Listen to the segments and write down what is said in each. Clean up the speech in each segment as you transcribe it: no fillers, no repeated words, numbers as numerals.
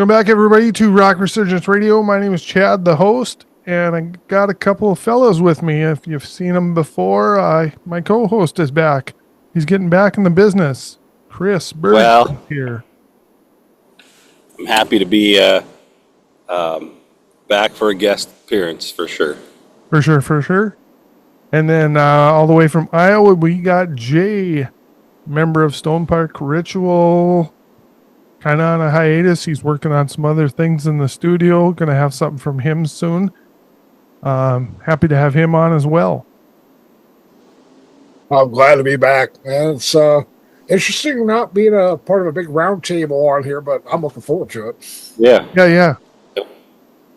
back, everybody, to Rock Resurgence Radio. My name is Chad, the host, and I got a couple of fellows with me. If you've seen them before, my co-host is back. He's getting back in the business. Chris Berg here. I'm happy to be back for a guest appearance, for sure. For sure. And then all the way from Iowa, we got Jay, member of Stone Park Ritual. Kind of on a hiatus. He's working on some other things in the studio. Going to have something from him soon. Happy to have him on as well. I'm glad to be back, man. It's interesting not being a part of a big round table on here, but I'm looking forward to it. Yeah.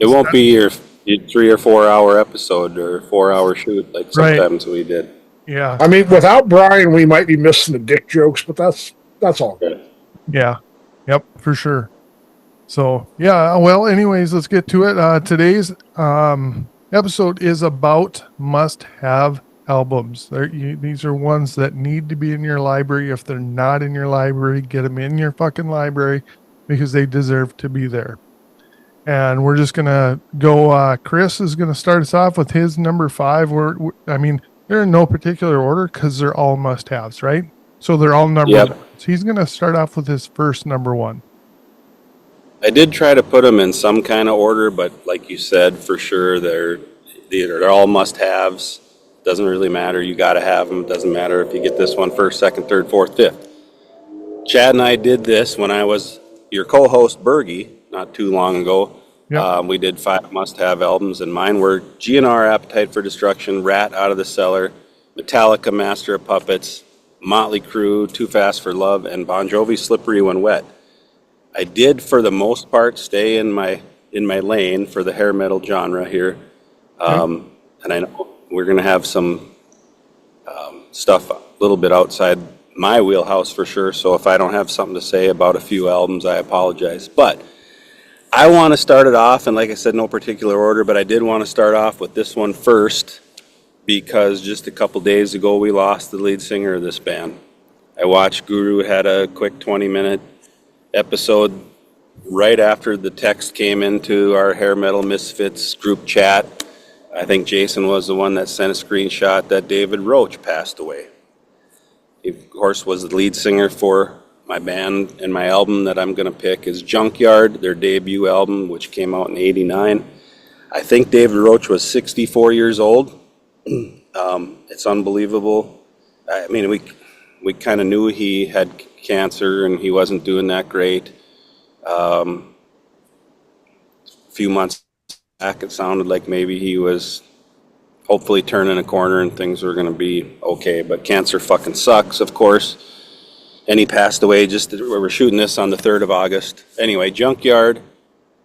It won't be your 3 or 4 hour episode or 4 hour shoot like sometimes we did. Yeah. I mean, without Brian, we might be missing the dick jokes, but that's all good. Yeah. Yep, for sure. So, yeah, well, anyways, let's get to it. Today's episode is about must-have albums. These are ones that need to be in your library. If they're not in your library, get them in your fucking library because they deserve to be there. And we're just going to go, Chris is going to start us off with his number 5. They're in no particular order because they're all must-haves, right? So they're all numbered. Yep. So he's going to start off with his first number 1. I did try to put them in some kind of order, but like you said, for sure, they're all must-haves. Doesn't really matter. You got to have them. Doesn't matter if you get this one first, second, third, fourth, fifth. Chad and I did this when I was your co-host, Bergie, not too long ago. Yep. We did 5 must-have albums, and mine were GNR, Appetite for Destruction, Rat, Out of the Cellar, Metallica, Master of Puppets, Motley Crue, Too Fast for Love, and Bon Jovi, Slippery When Wet. I did, for the most part, stay in my lane for the hair metal genre here. And I know we're going to have some stuff a little bit outside my wheelhouse for sure, so if I don't have something to say about a few albums, I apologize. But I want to start it off, and like I said, no particular order, but I did want to start off with this one first, because just a couple days ago we lost the lead singer of this band. I watched Guru had a quick 20-minute episode right after the text came into our Hair Metal Misfits group chat. I think Jason was the one that sent a screenshot that David Roach passed away. He, of course, was the lead singer for my band, and my album that I'm going to pick is Junkyard, their debut album, which came out in '89. I think David Roach was 64 years old. It's unbelievable. I mean, we kind of knew he had cancer and he wasn't doing that great. A few months back, it sounded like maybe he was hopefully turning a corner and things were going to be okay. But cancer fucking sucks, of course. And he passed away we're shooting this on the 3rd of August. Anyway, Junkyard,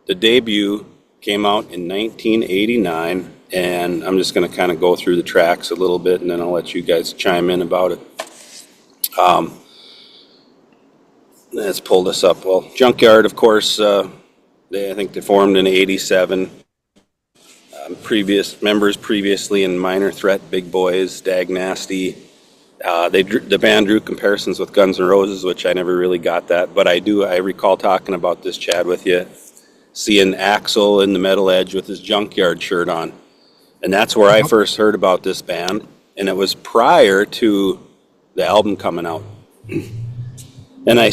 the debut, came out in 1989. And I'm just going to kind of go through the tracks a little bit, and then I'll let you guys chime in about it. Let's pull this up. Well, Junkyard, of course, I think they formed in '87. Previous members previously in Minor Threat, Big Boys, Dag Nasty. The band drew comparisons with Guns N' Roses, which I never really got that, but I recall talking about this, Chad, with you, seeing Axl in the Metal Edge with his Junkyard shirt on. And that's where I first heard about this band, and it was prior to the album coming out. And I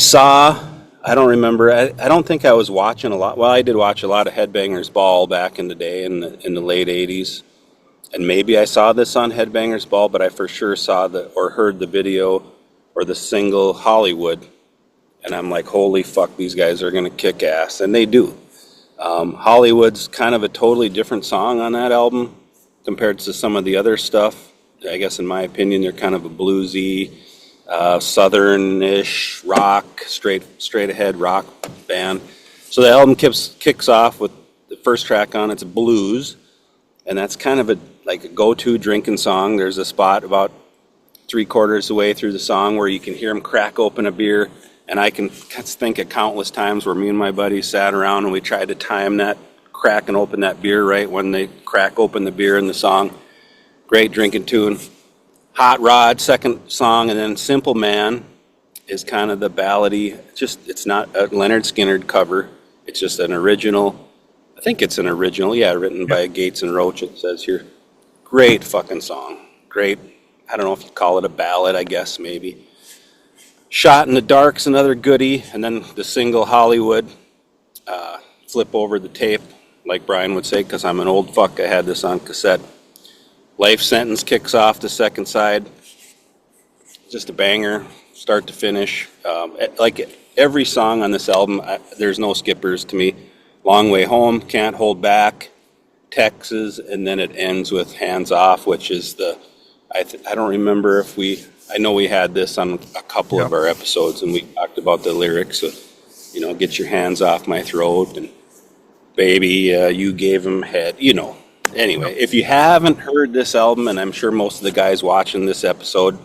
don't remember, I don't think I was watching a lot. Well, I did watch a lot of Headbangers Ball back in the day, in the late 80s. And maybe I saw this on Headbangers Ball, but I for sure saw or heard the video or the single Hollywood. And I'm like, holy fuck, these guys are going to kick ass. And they do. Hollywood's kind of a totally different song on that album compared to some of the other stuff. I guess in my opinion, they're kind of a bluesy, southern-ish rock, straight ahead rock band. So the album kicks off with the first track on it's Blues, and that's kind of a go-to drinking song. There's a spot about 3/4 of the way through the song where you can hear them crack open a beer, and I can think of countless times where me and my buddies sat around and we tried to time that crack and open that beer right when they crack open the beer in the song. Great drinking tune. Hot Rod, second song, and then Simple Man is kind of the ballady. It's not a Leonard Skinner cover. It's just an original. I think it's an original. Yeah, written by Gates and Roach. It says here. Great fucking song. Great. I don't know if you call it a ballad. I guess maybe. Shot in the Dark's another goodie, and then the single Hollywood. Flip over the tape, like Brian would say, because I'm an old fuck. I had this on cassette. Life Sentence kicks off the second side. Just a banger, start to finish. Like every song on this album, there's no skippers to me. Long Way Home, Can't Hold Back, Texas, and then it ends with Hands Off, which is I don't remember if I know we had this on a couple of our episodes, and we talked about the lyrics of, get your hands off my throat, and baby, you gave him head, Anyway, if you haven't heard this album, and I'm sure most of the guys watching this episode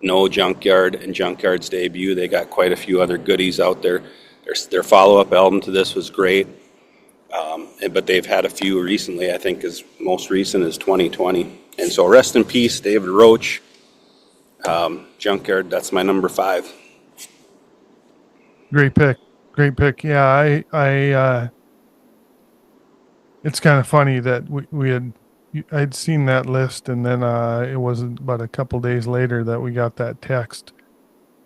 know Junkyard and Junkyard's debut, they got quite a few other goodies out there. Their follow-up album to this was great, but they've had a few recently. I think as most recent is 2020. And so rest in peace, David Roach. Junkyard, that's my number 5. Great pick. Great pick. Yeah, I it's kind of funny that I'd seen that list, and then it wasn't but a couple days later that we got that text.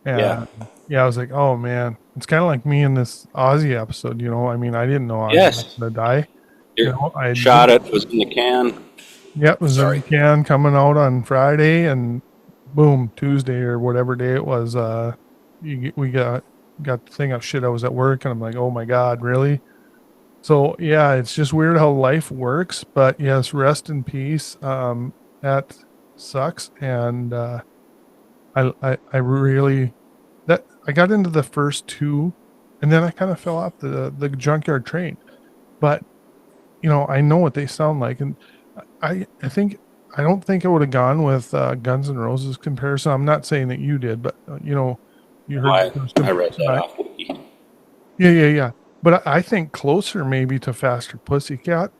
And I was like, oh man, it's kind of like me in this Ozzy episode, I mean, I didn't know Ozzy was going to die. I shot it, was in the can. Yeah, it was in the can coming out on Friday, and boom, Tuesday or whatever day it was, we got the thing of shit. I was at work, and I'm like, oh my God, really? So yeah, it's just weird how life works. But yes, rest in peace. That sucks, and I really I got into the first 2, and then I kind of fell off the Junkyard train. But I know what they sound like, and I don't think I would have gone with Guns N' Roses comparison. I'm not saying that you did, but you heard. I read that off. Yeah. But I think closer maybe to Faster Pussycat,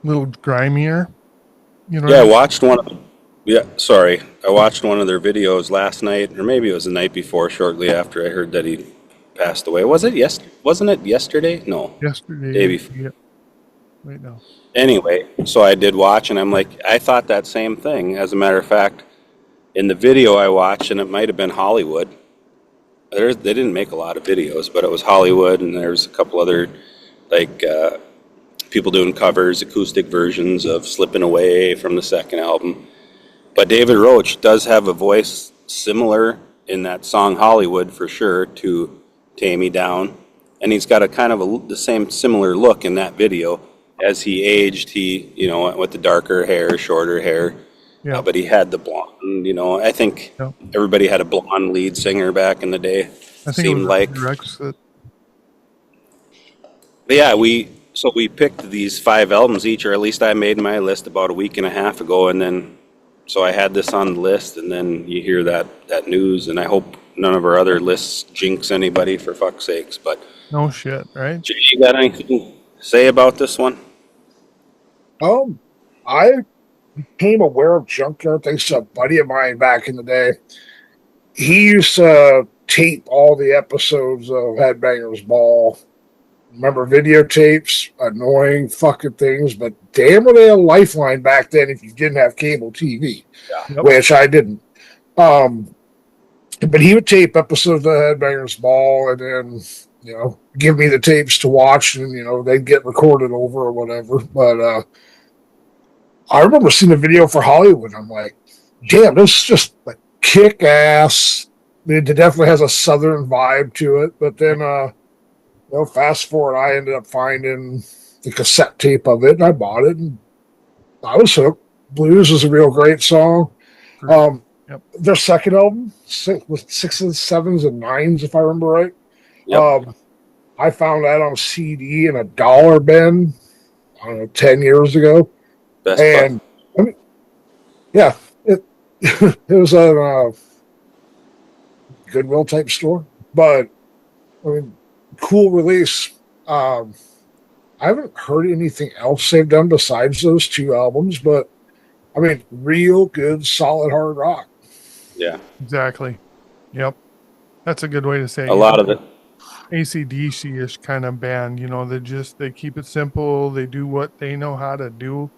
a little grimier. I watched one. I watched one of their videos last night, or maybe it was the night before. Shortly after I heard that he passed away. Wasn't it yesterday? No, yesterday. Day before. Yeah. Wait, no. Anyway, so I did watch, and I'm like, I thought that same thing. As a matter of fact, in the video I watched, and it might have been Hollywood. They didn't make a lot of videos, but it was Hollywood, and there's a couple other, like, people doing covers, acoustic versions of Slipping Away from the second album. But David Roach does have a voice similar in that song Hollywood, for sure, to Take Me Down. And he's got a kind of the same similar look in that video. As he aged, he, with the darker hair, shorter hair. Yeah. But he had the blonde, I think everybody had a blonde lead singer back in the day. I think seemed like. But yeah, we picked these 5 albums each, or at least I made my list about a week and a half ago, and then so I had this on the list, and then you hear that news, and I hope none of our other lists jinx anybody, for fuck's sakes. But no shit, right? You got anything to say about this one? I became aware of Junkyard thanks to a buddy of mine back in the day. He used to tape all the episodes of Headbangers Ball. Remember videotapes? Annoying fucking things, but damn were they a lifeline back then if you didn't have cable TV, which I didn't. But he would tape episodes of Headbangers Ball, and then give me the tapes to watch, and they'd get recorded over or whatever. But I remember seeing a video for Hollywood. I'm like, damn, this is just like kick ass. It definitely has a southern vibe to it. But then, fast forward, I ended up finding the cassette tape of it, and I bought it, and I was hooked. Blues is a real great song. Their second album, with 6s, 7s, and 9s, if I remember right. Yep. I found that on CD in a dollar bin, I don't know, 10 years ago. Best and I mean, yeah, it was a Goodwill type store, but I mean, cool release. I haven't heard anything else they've done besides those 2 albums, but I mean, real good, solid hard rock. Yeah, exactly. Yep, that's a good way to say it. A lot of it. AC/DC-ish kind of band. They keep it simple. They do what they know how to do.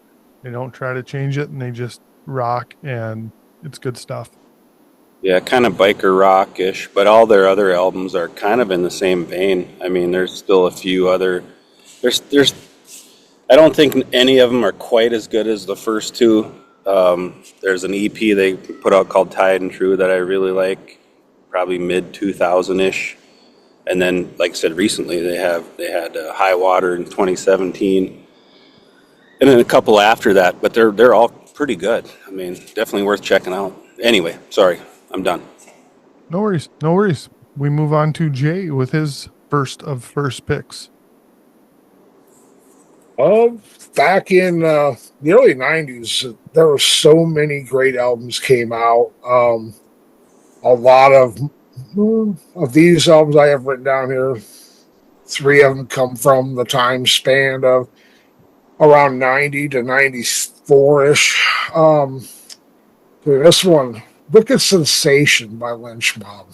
They don't try to change it, and they just rock, and it's good stuff. Yeah, kind of biker rock-ish, but all their other albums are kind of in the same vein. I mean, there's still a few other. There's. I don't think any of them are quite as good as the first two. There's an EP they put out called Tied and True that I really like, probably mid 2000-ish. And then, like I said, recently they had High Water in 2017, and then a couple after that. But they're all pretty good. I mean, definitely worth checking out. Anyway, sorry, I'm done. No worries. No worries. We move on to Jay with his first of first picks. Back in the early '90s, there were so many great albums came out. A lot of these albums I have written down here. 3 of them come from the time span of around 90 to 94 ish. This one, Wicked Sensation by Lynch Mob.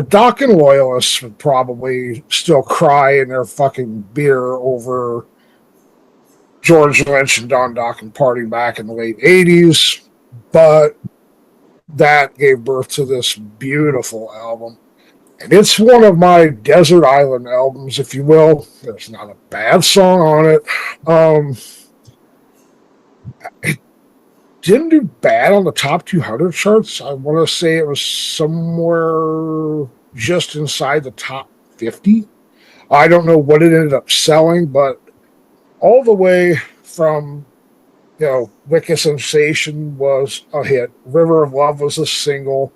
Doc and loyalists would probably still cry in their fucking beer over George Lynch and Don Dokken partying back in the late 80s, but that gave birth to this beautiful album. And it's one of my desert island albums, if you will. There's not a bad song on it. It didn't do bad on the top 200 charts. I want to say it was somewhere just inside the top 50. I don't know what it ended up selling, but all the way from, Wicked Sensation was a hit. River of Love was a single.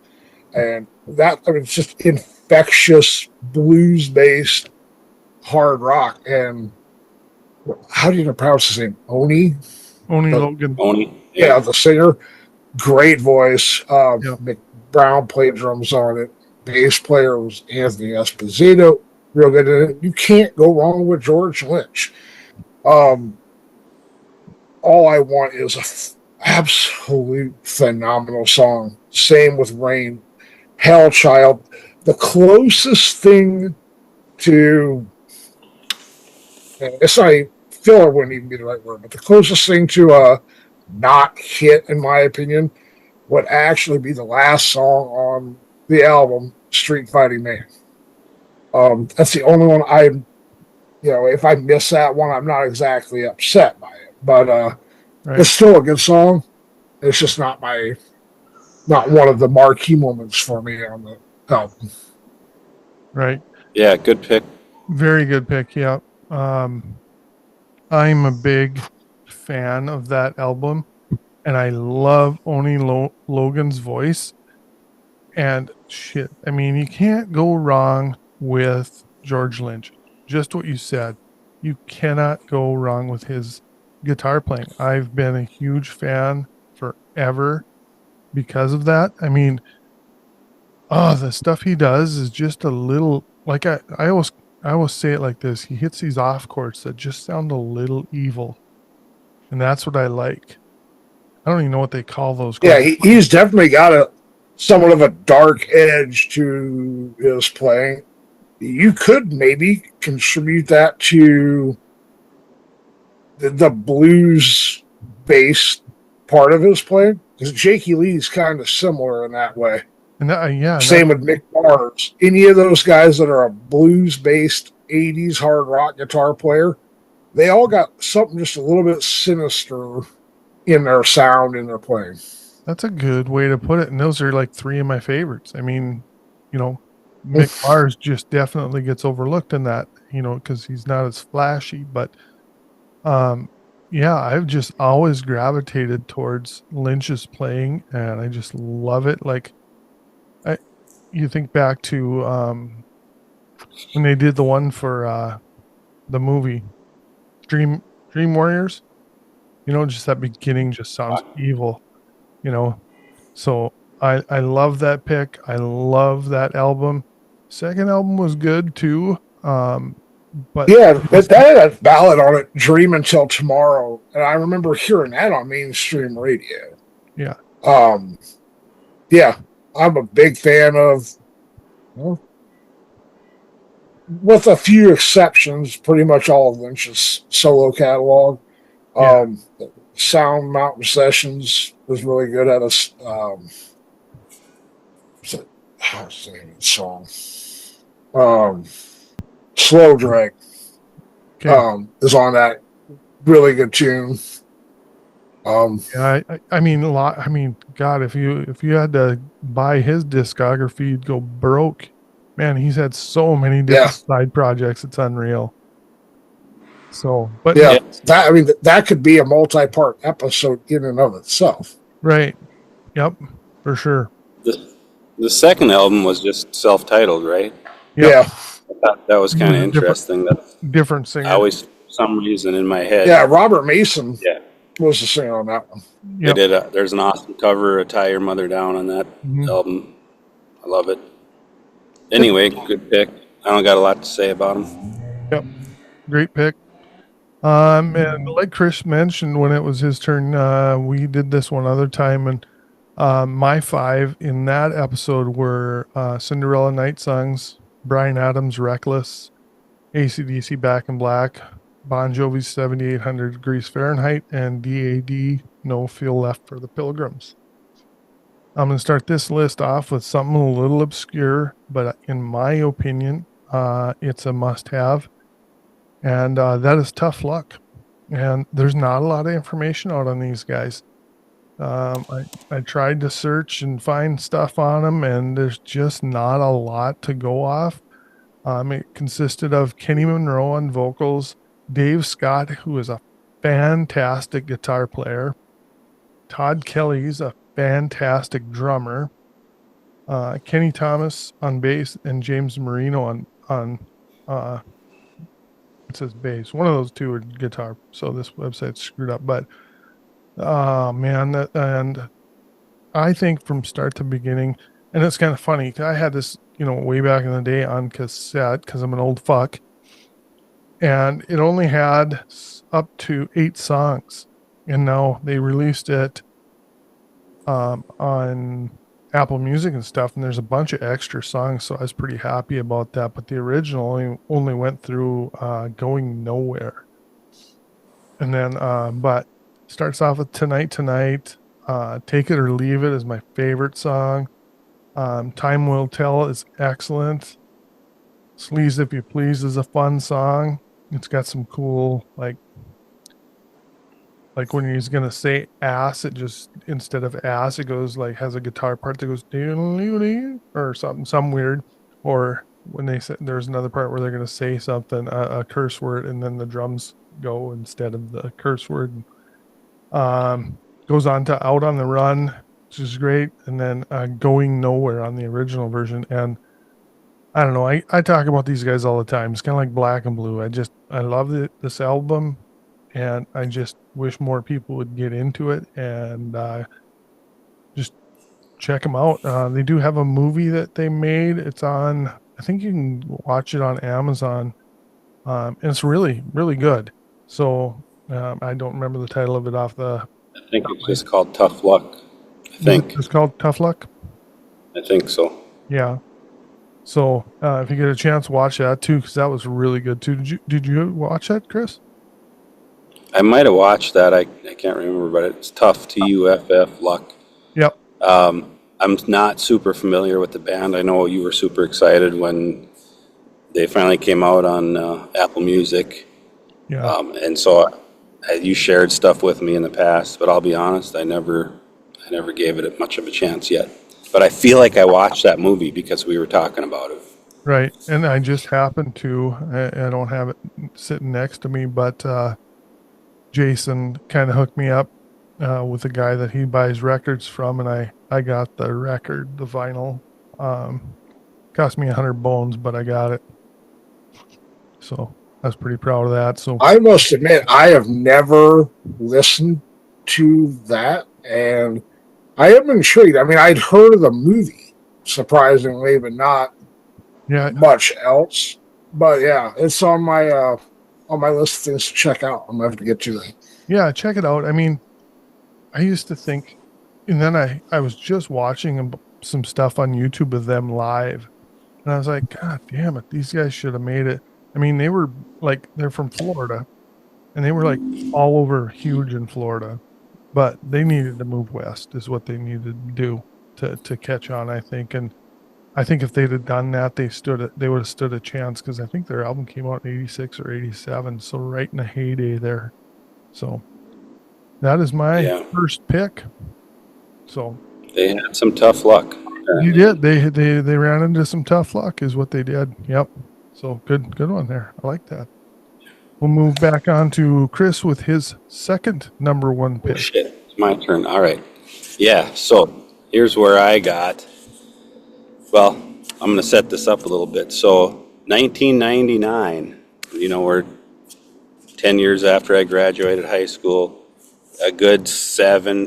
And it's just infectious blues-based hard rock. And how do you pronounce his name? Oni Logan. Oni. Yeah, the singer. Great voice. Yeah. Mick Brown played drums on it. Bass player was Anthony Esposito. Real good at it. You can't go wrong with George Lynch. All I Want is a absolute phenomenal song. Same with Rain. Hell Child. The closest thing to, it's not, filler wouldn't even be the right word, but the closest thing to a not hit, in my opinion, would actually be the last song on the album, Street Fighting Man. That's the only one if I miss that one, I'm not exactly upset by it, but right. It's still a good song. It's just not one of the marquee moments for me on the album. Right. Yeah, good pick. Very good pick. Yeah. I'm a big fan of that album, and I love Oni Logan's voice. And shit, I mean, you can't go wrong with George Lynch. Just what you said. You cannot go wrong with his guitar playing. I've been a huge fan forever because of that. I mean, the stuff he does is just a little, like I always say it like this. He hits these off chords that just sound a little evil. And that's what I like. I don't even know what they call those chords. Yeah, he's definitely got somewhat of a dark edge to his playing. You could maybe contribute that to the blues-based part of his playing, because Jakey Lee's kind of similar in that way. And Same with Mick Mars. Any of those guys that are a blues-based 80s hard rock guitar player, they all got something just a little bit sinister in their sound, in their playing. That's a good way to put it. And those are like 3 of my favorites. I mean, Mick Mars just definitely gets overlooked in that, because he's not as flashy. But, I've just always gravitated towards Lynch's playing, and I just love it. Like, you think back to when they did the one for the movie Dream Warriors, just that beginning just sounds evil, So I love that pick. I love that album. Second album was good too. But that had a ballad on it, Dream Until Tomorrow. And I remember hearing that on mainstream radio. Yeah. I'm a big fan of with a few exceptions, pretty much all of Lynch's solo catalog. Yeah. Um, Sound Mountain Sessions was really good at us. What's the name of the song? Um, Slow Drag Okay. is on that really good tune. Yeah. I mean, a lot. I mean, God, if you had to buy his discography, you'd go broke. Man, he's had so many Yeah, different side projects. It's unreal. So, but yeah. no, Yeah, That I mean, that could be a multi-part episode in and of itself. right. Yep. For sure. the, the second album was just self-titled, right? Yep. Yeah, I thought that was He kind was of a interesting. That different I singer. always, for some reason, in my yeah. head, Robert Mason yeah, was the singer on that one. they Yep. did. There's an awesome cover of "Tie Your Mother Down" on that Mhm. album. I love it. Yep. Anyway, good pick. I don't got a lot to say about him. Yep. Great pick. And like Chris mentioned, when it was his turn, we did this one other time, and my five in that episode were Cinderella Night Songs, Brian Adams' Reckless, AC/DC Back in Black, Bon Jovi's 7800 Degrees Fahrenheit, and DAD No Feel Left for the Pilgrims. I'm going to start this list off with something a little obscure, but in my opinion, it's a must have, and that is Tough Luck. And there's not a lot of information out on these guys. I tried to search and find stuff on them, and there's just not a lot to go off. It consisted of Kenny Monroe on vocals, Dave Scott, who is a fantastic guitar player, Todd Kelly's a fantastic drummer, Kenny Thomas on bass, and James Marino on uh, it says bass. One of those two are guitar, so this website's screwed up. But oh man, and I think from start to beginning, and it's kind of funny. I had this, way back in the day on cassette because I'm an old fuck, and it only had up to 8 songs, and now they released it on Apple Music and stuff, and there's a bunch of extra songs, so I was pretty happy about that. But the original only went through "Going Nowhere," and then but starts off with "Tonight Tonight." "Take It or Leave It" is my favorite song. "Time Will Tell" is excellent. "Sleaze If You Please" is a fun song. It's got some cool like when he's gonna say ass, it just instead of ass, it goes like has a guitar part that goes or something, some weird. Or when they say there's another part where they're gonna say something, a curse word, and then the drums go instead of the curse word. Goes on to "Out on the Run," which is great, and then "Going Nowhere" on the original version. And I don't know, I talk about these guys all the time. It's kind of like Black and Blue. I love this album, and I just wish more people would get into it and just check them out. They do have a movie that they made. It's on, I think you can watch it on Amazon, and it's really, really good. So I don't remember the title of it off the. I think it's just called Tough Luck. I Is it think. just called Tough Luck? I think so. Yeah. So if you get a chance, watch that too, because that was really good too. Did you watch that, Chris? I might have watched that. I can't remember, but it's tough. TUFF Luck. Yep. I'm not super familiar with the band. I know you were super excited when they finally came out on Apple Music, Yeah. and so you shared stuff with me in the past. But I'll be honest, I never gave it much of a chance yet. But I feel like I watched that movie because we were talking about it. Right. And I just happened to, I don't have it sitting next to me, but Jason kind of hooked me up with a guy that he buys records from, and I got the record, the vinyl. Cost me 100 bones, but I got it. So I was pretty proud of that. So I must admit, I have never listened to that, and I am intrigued. I mean, I'd heard of the movie, surprisingly, but not yeah, much else. But yeah, it's on my list of things to check out. I'm gonna have to get to that. yeah, check it out. I mean, I used to think, and then I was just watching some stuff on YouTube of them live, And I was like, God damn it, these guys should have made it. I mean, they were like, they're from Florida and they were like all over huge in Florida, but they needed to move west, is what they needed to do to catch on, I think. And I think if they'd have done that, they would have stood a chance because I think their album came out in 86 or 87. So right in the heyday there. So that is my Yeah, first pick. So they had some tough luck. you did. They ran into some tough luck, is what they did. Yep. So good one there. I like that. We'll move back on to Chris with his second number one Oh pick. shit, it's my turn. All right. Yeah, so here's where I got. Well, I'm going to set this up a little bit. So 1999, we're 10 years after I graduated high school, a good 7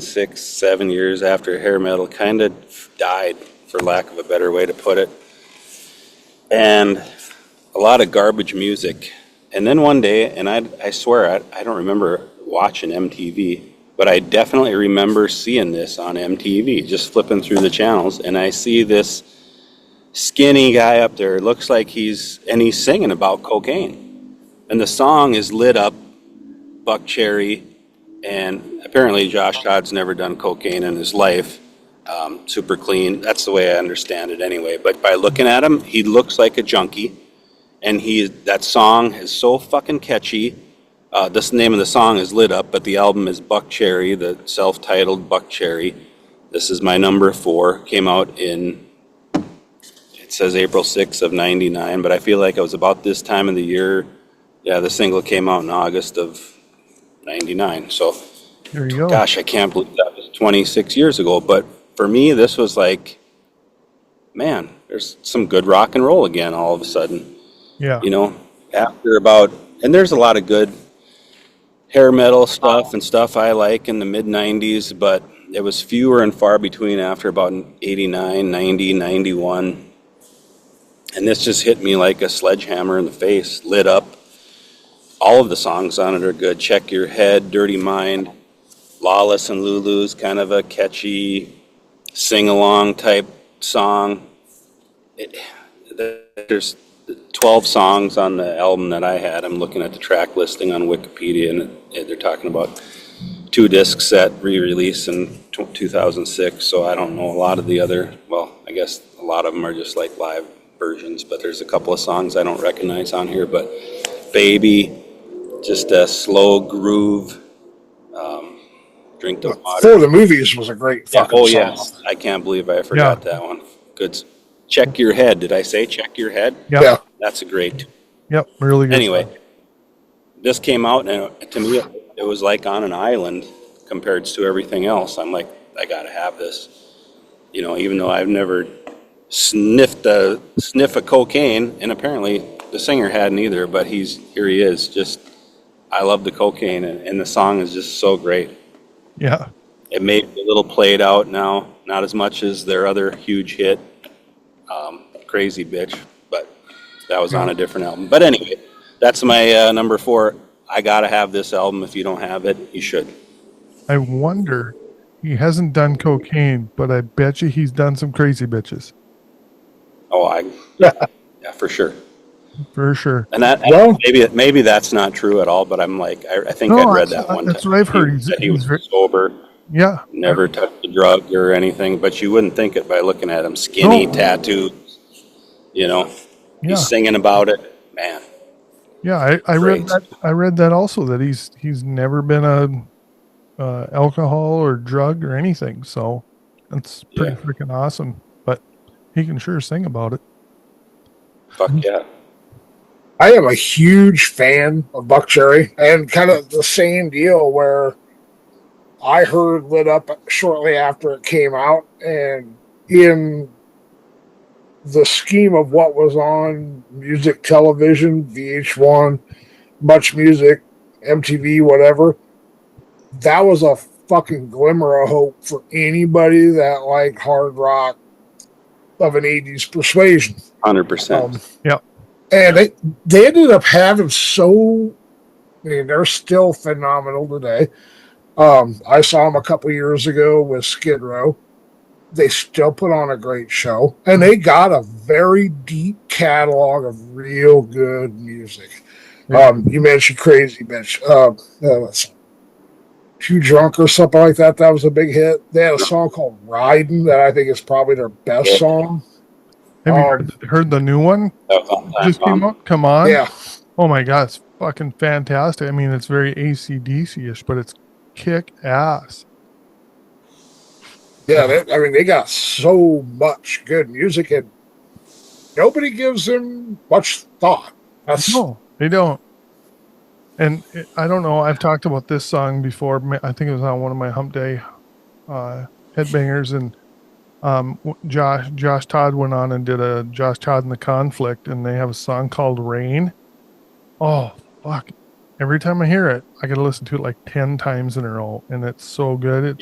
years after hair metal kind of died, for lack of a better way to put it. And a lot of garbage music. And then one day, and I swear I don't remember watching MTV, but I definitely remember seeing this on MTV, just flipping through the channels, and I see this skinny guy up there. It looks like he's singing about cocaine. And the song is Lit Up, Buck Cherry, and apparently Josh Todd's never done cocaine in his life. Super clean. That's the way I understand it anyway. But by looking at him, he looks like a junkie. And that song is so fucking catchy. This name of the song is Lit Up, but the album is Buck Cherry, the self-titled Buck Cherry. This is my number 4. Came out in, it says April 6th of 99, but I feel like it was about this time of the year. Yeah, the single came out in August of 99. So, There you go. gosh, I can't believe that was 26 years ago. But for me, this was like, man, there's some good rock and roll again all of a sudden. Yeah. After about, and there's a lot of good hair metal stuff and stuff I like in the mid 90s, but it was fewer and far between after about 89, 90, 91. And this just hit me like a sledgehammer in the face. Lit Up. All of the songs on it are good. Check Your Head, Dirty Mind, Lawless and Lulu's kind of a catchy sing-along type song. There's 12 songs on the album that I had. I'm looking at the track listing on Wikipedia, and they're talking about 2-disc set re-release in 2006. So I don't know a lot of the other. Well, I guess a lot of them are just like live versions, but there's a couple of songs I don't recognize on here. But Baby, just a slow groove. Drink the Water. For the Movies was a great fucking Oh song. yes, I can't believe I forgot that one. Good. Check Your Head. Did I say Check Your Head? Yep. Yeah. That's a great. Yep. Really good. Anyway, song. this came out, and to me, it was like on an island compared to everything else. I'm like, I gotta have this. Even though I've never sniffed a sniff of cocaine, and apparently the singer hadn't either. But here he is. Just, I love the cocaine, and the song is just so great. Yeah. It may be a little played out now, not as much as their other huge hit, Crazy Bitch, but that was on a different album. But anyway, that's my number 4. I gotta have this album. If you don't have it, you should. I wonder, he hasn't done cocaine, but I bet you he's done some crazy bitches. Oh, yeah, for sure. For sure. And that Well- maybe that's not true at all. But I'm like, I think No, I'd read that one. that's time. what I've heard. He was sober, Yeah. never touched a drug or anything. But you wouldn't think it by looking at him. Skinny, No. tattooed. Yeah. He's singing about it, man. Yeah. I read Great. that. I read that also, that he's never been a alcohol or drug or anything. So that's pretty Yeah. freaking awesome. But he can sure sing about it. Fuck yeah. I am a huge fan of Buck Cherry, and kind of the same deal where I heard Lit Up shortly after it came out, and in the scheme of what was on music television, VH1, Much Music, MTV, whatever, that was a fucking glimmer of hope for anybody that liked hard rock of an 80s persuasion. 100%. And they ended up having they're still phenomenal today. I saw them a couple years ago with Skid Row. they still put on a great show, and they got a very deep catalog of real good music. You mentioned Crazy Bitch. Too Drunk or something like that. That was a big hit. They had a song called Riding that I think is probably their best song. Have you heard the new one? Just came out. Come on. Yeah. Oh my God, it's fucking fantastic. I mean, it's very AC/DC-ish, but it's kick ass. Yeah, they got so much good music, and nobody gives them much thought. No, they don't. And I don't know. I've talked about this song before. I think it was on one of my Hump Day headbangers, and Josh Todd went on and did a Josh Todd and the Conflict, and they have a song called Rain. Oh fuck! Every time I hear it, I gotta listen to it like 10 times in a row, and it's so good.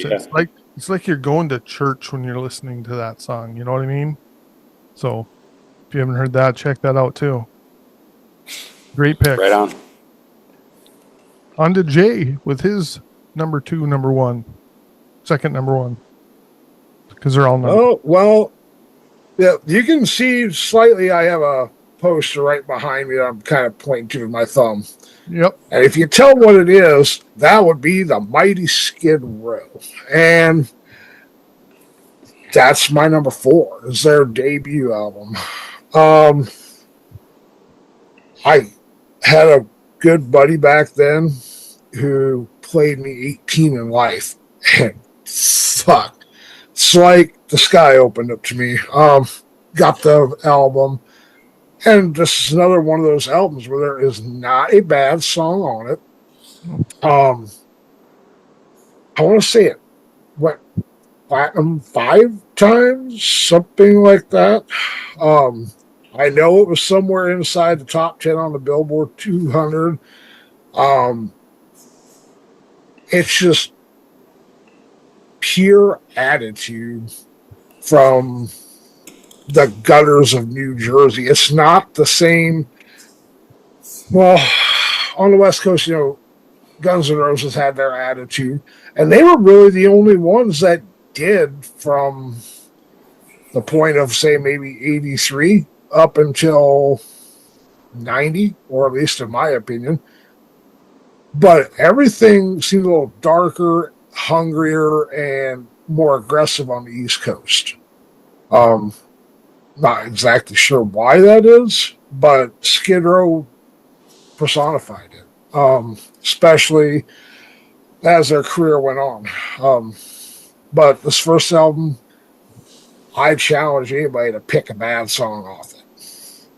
It's like you're going to church when you're listening to that song. You know what I mean? So if you haven't heard that, check that out too. Great pick. Right on. On to Jay with his number 2, number 1, second number 1, because they're all numbered. Oh well, yeah. You can see slightly. I have a poster right behind me that I'm kind of pointing to with my thumb. Yep. And if you tell what it is, that would be the Mighty Skid Row, and that's my number 4. Is their debut album. I had a good buddy back then who played me 18 in life, and fuck, it's like the sky opened up to me. Got the album, and this is another one of those albums where there is not a bad song on it. I want to say it went platinum 5 times, something like that. I know it was somewhere inside the top 10 on the Billboard 200. It's just pure attitude from the gutters of New Jersey. It's not the same. Well, on the West Coast, Guns N' Roses had their attitude, and they were really the only ones that did from the point of, say, maybe 83 up until 90, or at least in my opinion. But everything seemed a little darker, hungrier, and more aggressive on the East Coast. Not exactly sure why that is, but Skid Row personified it, especially as their career went on. But this first album, I challenge anybody to pick a bad song off it.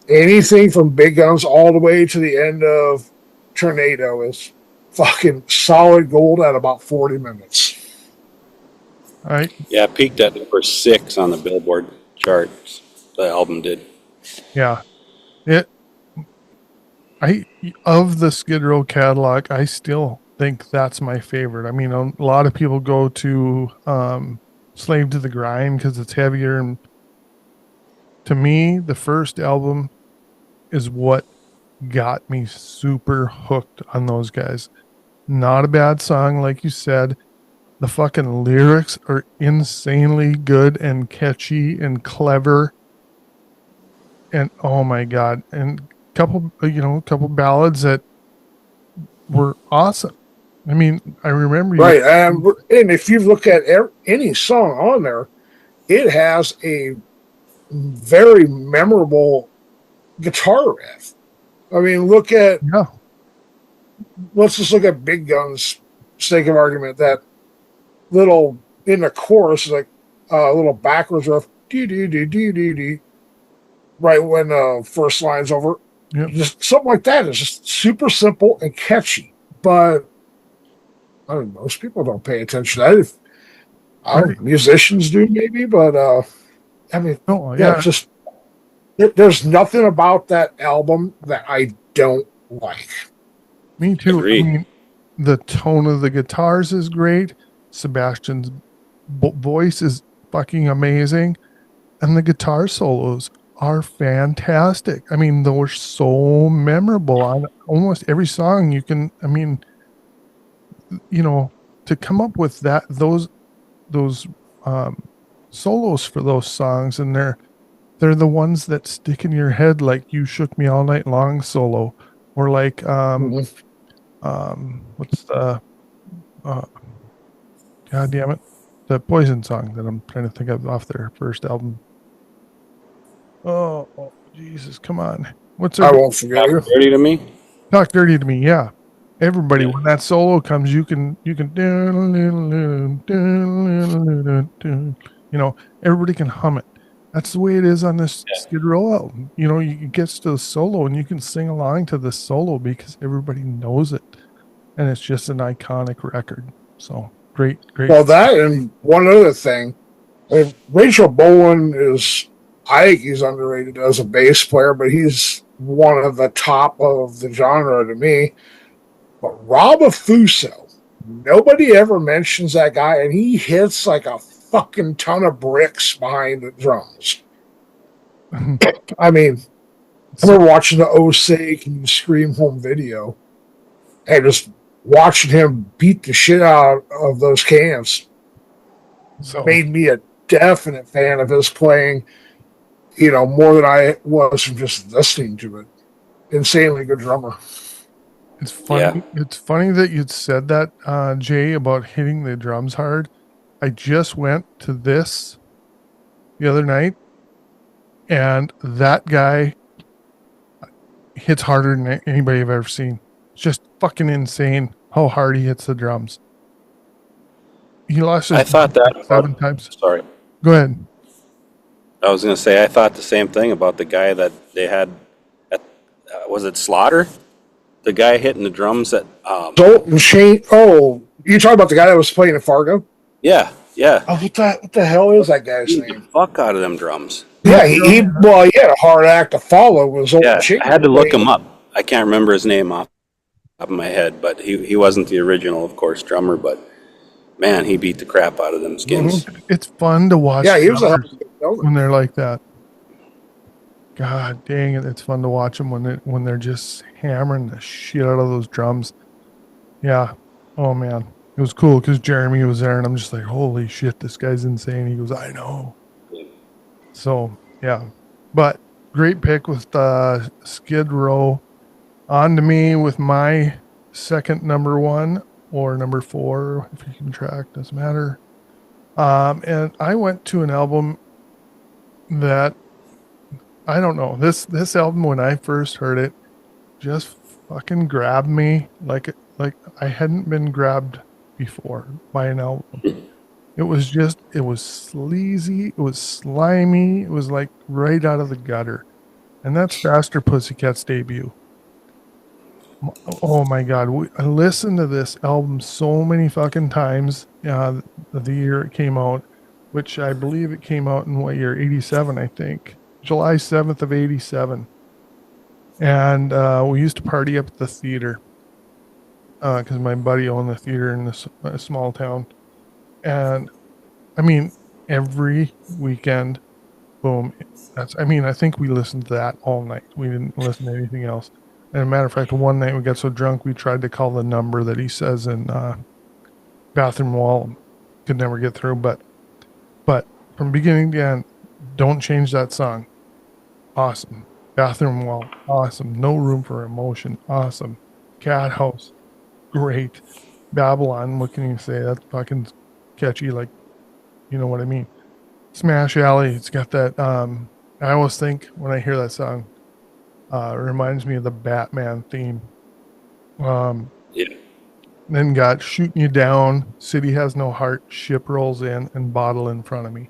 Anything from Big Guns all the way to the end of Tornado is fucking solid gold at about 40 minutes. All right. Yeah, it peaked at number 6 on the Billboard charts. The album did. Yeah. Of the Skid Row catalog, I still think that's my favorite. I mean, a lot of people go to Slave to the Grind because it's heavier, and to me, the first album is what got me super hooked on those guys. Not a bad song, like you said. The fucking lyrics are insanely good and catchy and clever. And oh my God. And couple ballads that were awesome. I mean, I remember. Right. And if you look at any song on there, it has a very memorable guitar riff. I mean, let's just look at Big Guns, sake of argument. That little in the chorus is like a little backwards riff, right when the first line's over. Yep. Just something like that is just super simple and catchy. But I mean, most people don't pay attention to that. Right. Musicians do maybe, but I mean, just there's nothing about that album that I don't like. Me too. I mean, the tone of the guitars is great. Sebastian's voice is fucking amazing, and the guitar solos are fantastic. I mean, they were so memorable on almost every song. You can, I mean, to come up with those solos for those songs, and they're the ones that stick in your head, like "You Shook Me All Night Long" solo, or like Mhm. what's the uh, God damn it, the Poison song that I'm trying to think of off their first album. Oh, Jesus, come on. What's I their won't forget you. Dirty to me. Talk Dirty to Me? Yeah. Everybody, Yeah. when that solo comes, you can, everybody can hum it. That's the way it is on this Skid Row album. You get to the solo and you can sing along to the solo because everybody knows it. And it's just an iconic record. So great, great. Well, that and one other thing. Rachel Bowen is, I think he's underrated as a bass player, but he's one of the top of the genre to me. But Rob Afuso, nobody ever mentions that guy, and he hits like a fucking ton of bricks behind the drums. I mean, I So, remember watching the Oh Say Can You Scream home video and just watching him beat the shit out of those cans so made me a definite fan of his playing, more than I was from just listening to it. Insanely good drummer. it's Yeah. funny. It's funny that you'd said that, Jay, about hitting the drums hard. I just went to this the other night, and that guy hits harder than anybody I've ever seen. It's just fucking insane how hard he hits the drums. He lost his I thought drum that like about, 7 times. sorry. Go ahead. I was going to say, I thought the same thing about the guy that they had at, was it Slaughter? The guy hitting the drums at, Dalton Shane. Oh, you talking about the guy that was playing at Fargo? yeah, yeah. Oh, what the hell is that guy's Beat the name? fuck out of them drums. Yeah, Yeah. he had a hard act to follow. Was Dalton Yeah, Shane I had to look him playing? up. I can't remember his name off the top of my head, but he wasn't the original, of course, drummer, but man, he beat the crap out of them skins. Mm-hmm. It's fun to watch Yeah, he was a hell drummers of a good drummer. when they're like that. God dang it. It's fun to watch them when they're just hammering the shit out of those drums. Yeah. Oh, man. It was cool because Jeremy was there, and I'm just like, holy shit, this guy's insane. He goes, I know. So, yeah. But great pick with Skid Row. On to me with my second number one or number four, if you can track, doesn't matter. And I went to an album that I don't know. This album, when I first heard it, just fucking grabbed me like I hadn't been grabbed before by an album. It was sleazy, it was slimy, it was like right out of the gutter. And that's Faster Pussycat's debut. Oh my God. I listened to this album so many fucking times, the year it came out, which I believe it came out in what year? 87, I think. July 7th of 87. And we used to party up at the theater because my buddy owned the theater in this small town. And I mean, every weekend, boom. I think we listened to that all night. We didn't listen to anything else. And as a matter of fact, one night we got so drunk we tried to call the number that he says in Bathroom Wall. Could never get through, but from beginning to end, don't change that song. Awesome. Bathroom Wall, awesome. No Room for Emotion, awesome. Cat House, great. Babylon, what can you say? That's fucking catchy, like, you know what I mean. Smash Alley, it's got that. I always think when I hear that song, it reminds me of the Batman theme. Yeah. Then got Shooting You Down, City Has No Heart, Ship Rolls In, and Bottle in Front of Me.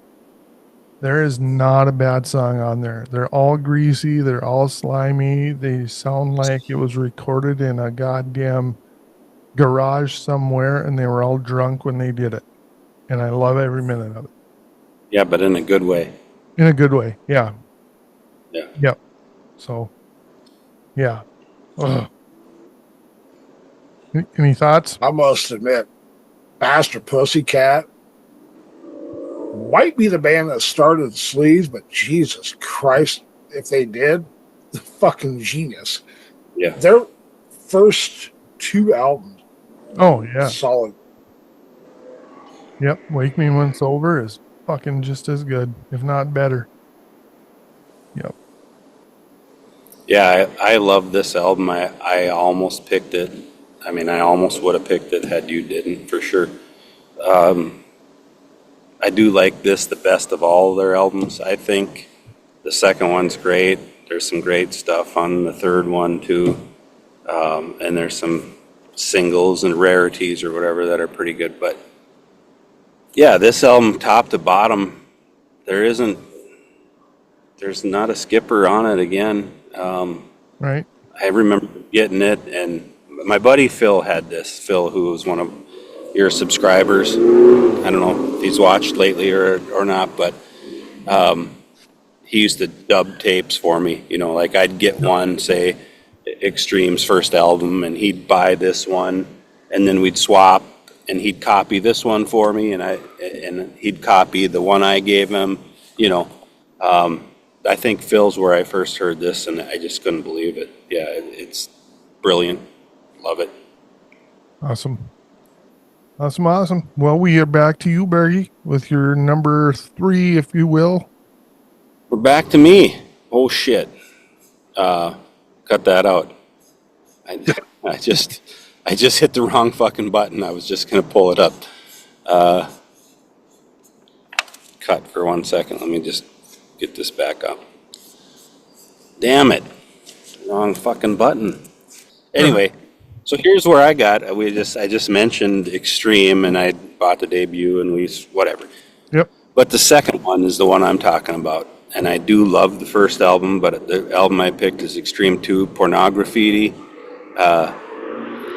There is not a bad song on there. They're all greasy, they're all slimy, they sound like it was recorded in a goddamn garage somewhere, and they were all drunk when they did it. And I love every minute of it. Yeah, but in a good way. In a good way. Yeah. Yeah. Yep. So, yeah. Ugh. Any thoughts? I must admit, Faster Pussycat might be the band that started the sleaze, but Jesus Christ, if they did, the fucking genius. Yeah. Their first two albums, Oh, yeah. solid. Yep. Wake Me When It's Over is fucking just as good, if not better. Yep. Yeah, I love this album. I almost picked it. I mean, I almost would have picked it had you didn't, for sure. I do like this the best of all of their albums. I think the second one's great. There's some great stuff on the third one too, and there's some singles and rarities or whatever that are pretty good. But yeah, this album, top to bottom, there's not a skipper on it again. Right. I remember getting it, and my buddy Phil had this. Phil, who was one of your subscribers. I don't know if he's watched lately or not, but he used to dub tapes for me. You know, like I'd get one, say, Extreme's first album, and he'd buy this one, and then we'd swap, and he'd copy this one for me, and he'd copy the one I gave him. You know, I think Phil's where I first heard this, and I just couldn't believe it. Yeah, it's brilliant. Love it. Awesome. Awesome. Well, we are back to you, Bergie, with your number 3, if you will. We're back to me. Oh shit. Cut that out. I just hit the wrong fucking button. I was just gonna pull it up. Cut for 1 second. Let me just get this back up. Damn it. Wrong fucking button. Anyway, so here's where I got. I just mentioned Extreme, and I bought the debut, and whatever. Yep. But the second one is the one I'm talking about. And I do love the first album, but the album I picked is Extreme 2, Pornograffiti.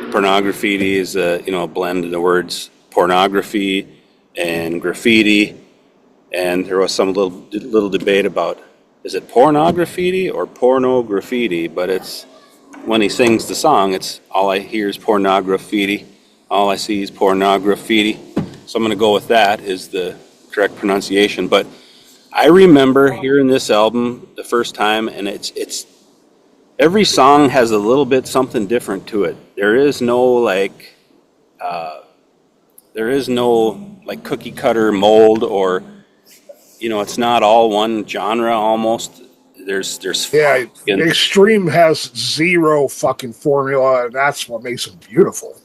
Pornograffiti is a blend of the words pornography and graffiti. And there was some little debate about, is it pornograffiti or porno graffiti? But it's, when he sings the song, it's all I hear is pornograffiti. All I see is pornograffiti. So I'm going to go with that is the correct pronunciation. But I remember hearing this album the first time, and it's every song has a little bit something different to it. There is no cookie cutter mold, or it's not all one genre almost. There's Yeah, Extreme has zero fucking formula, and that's what makes it beautiful.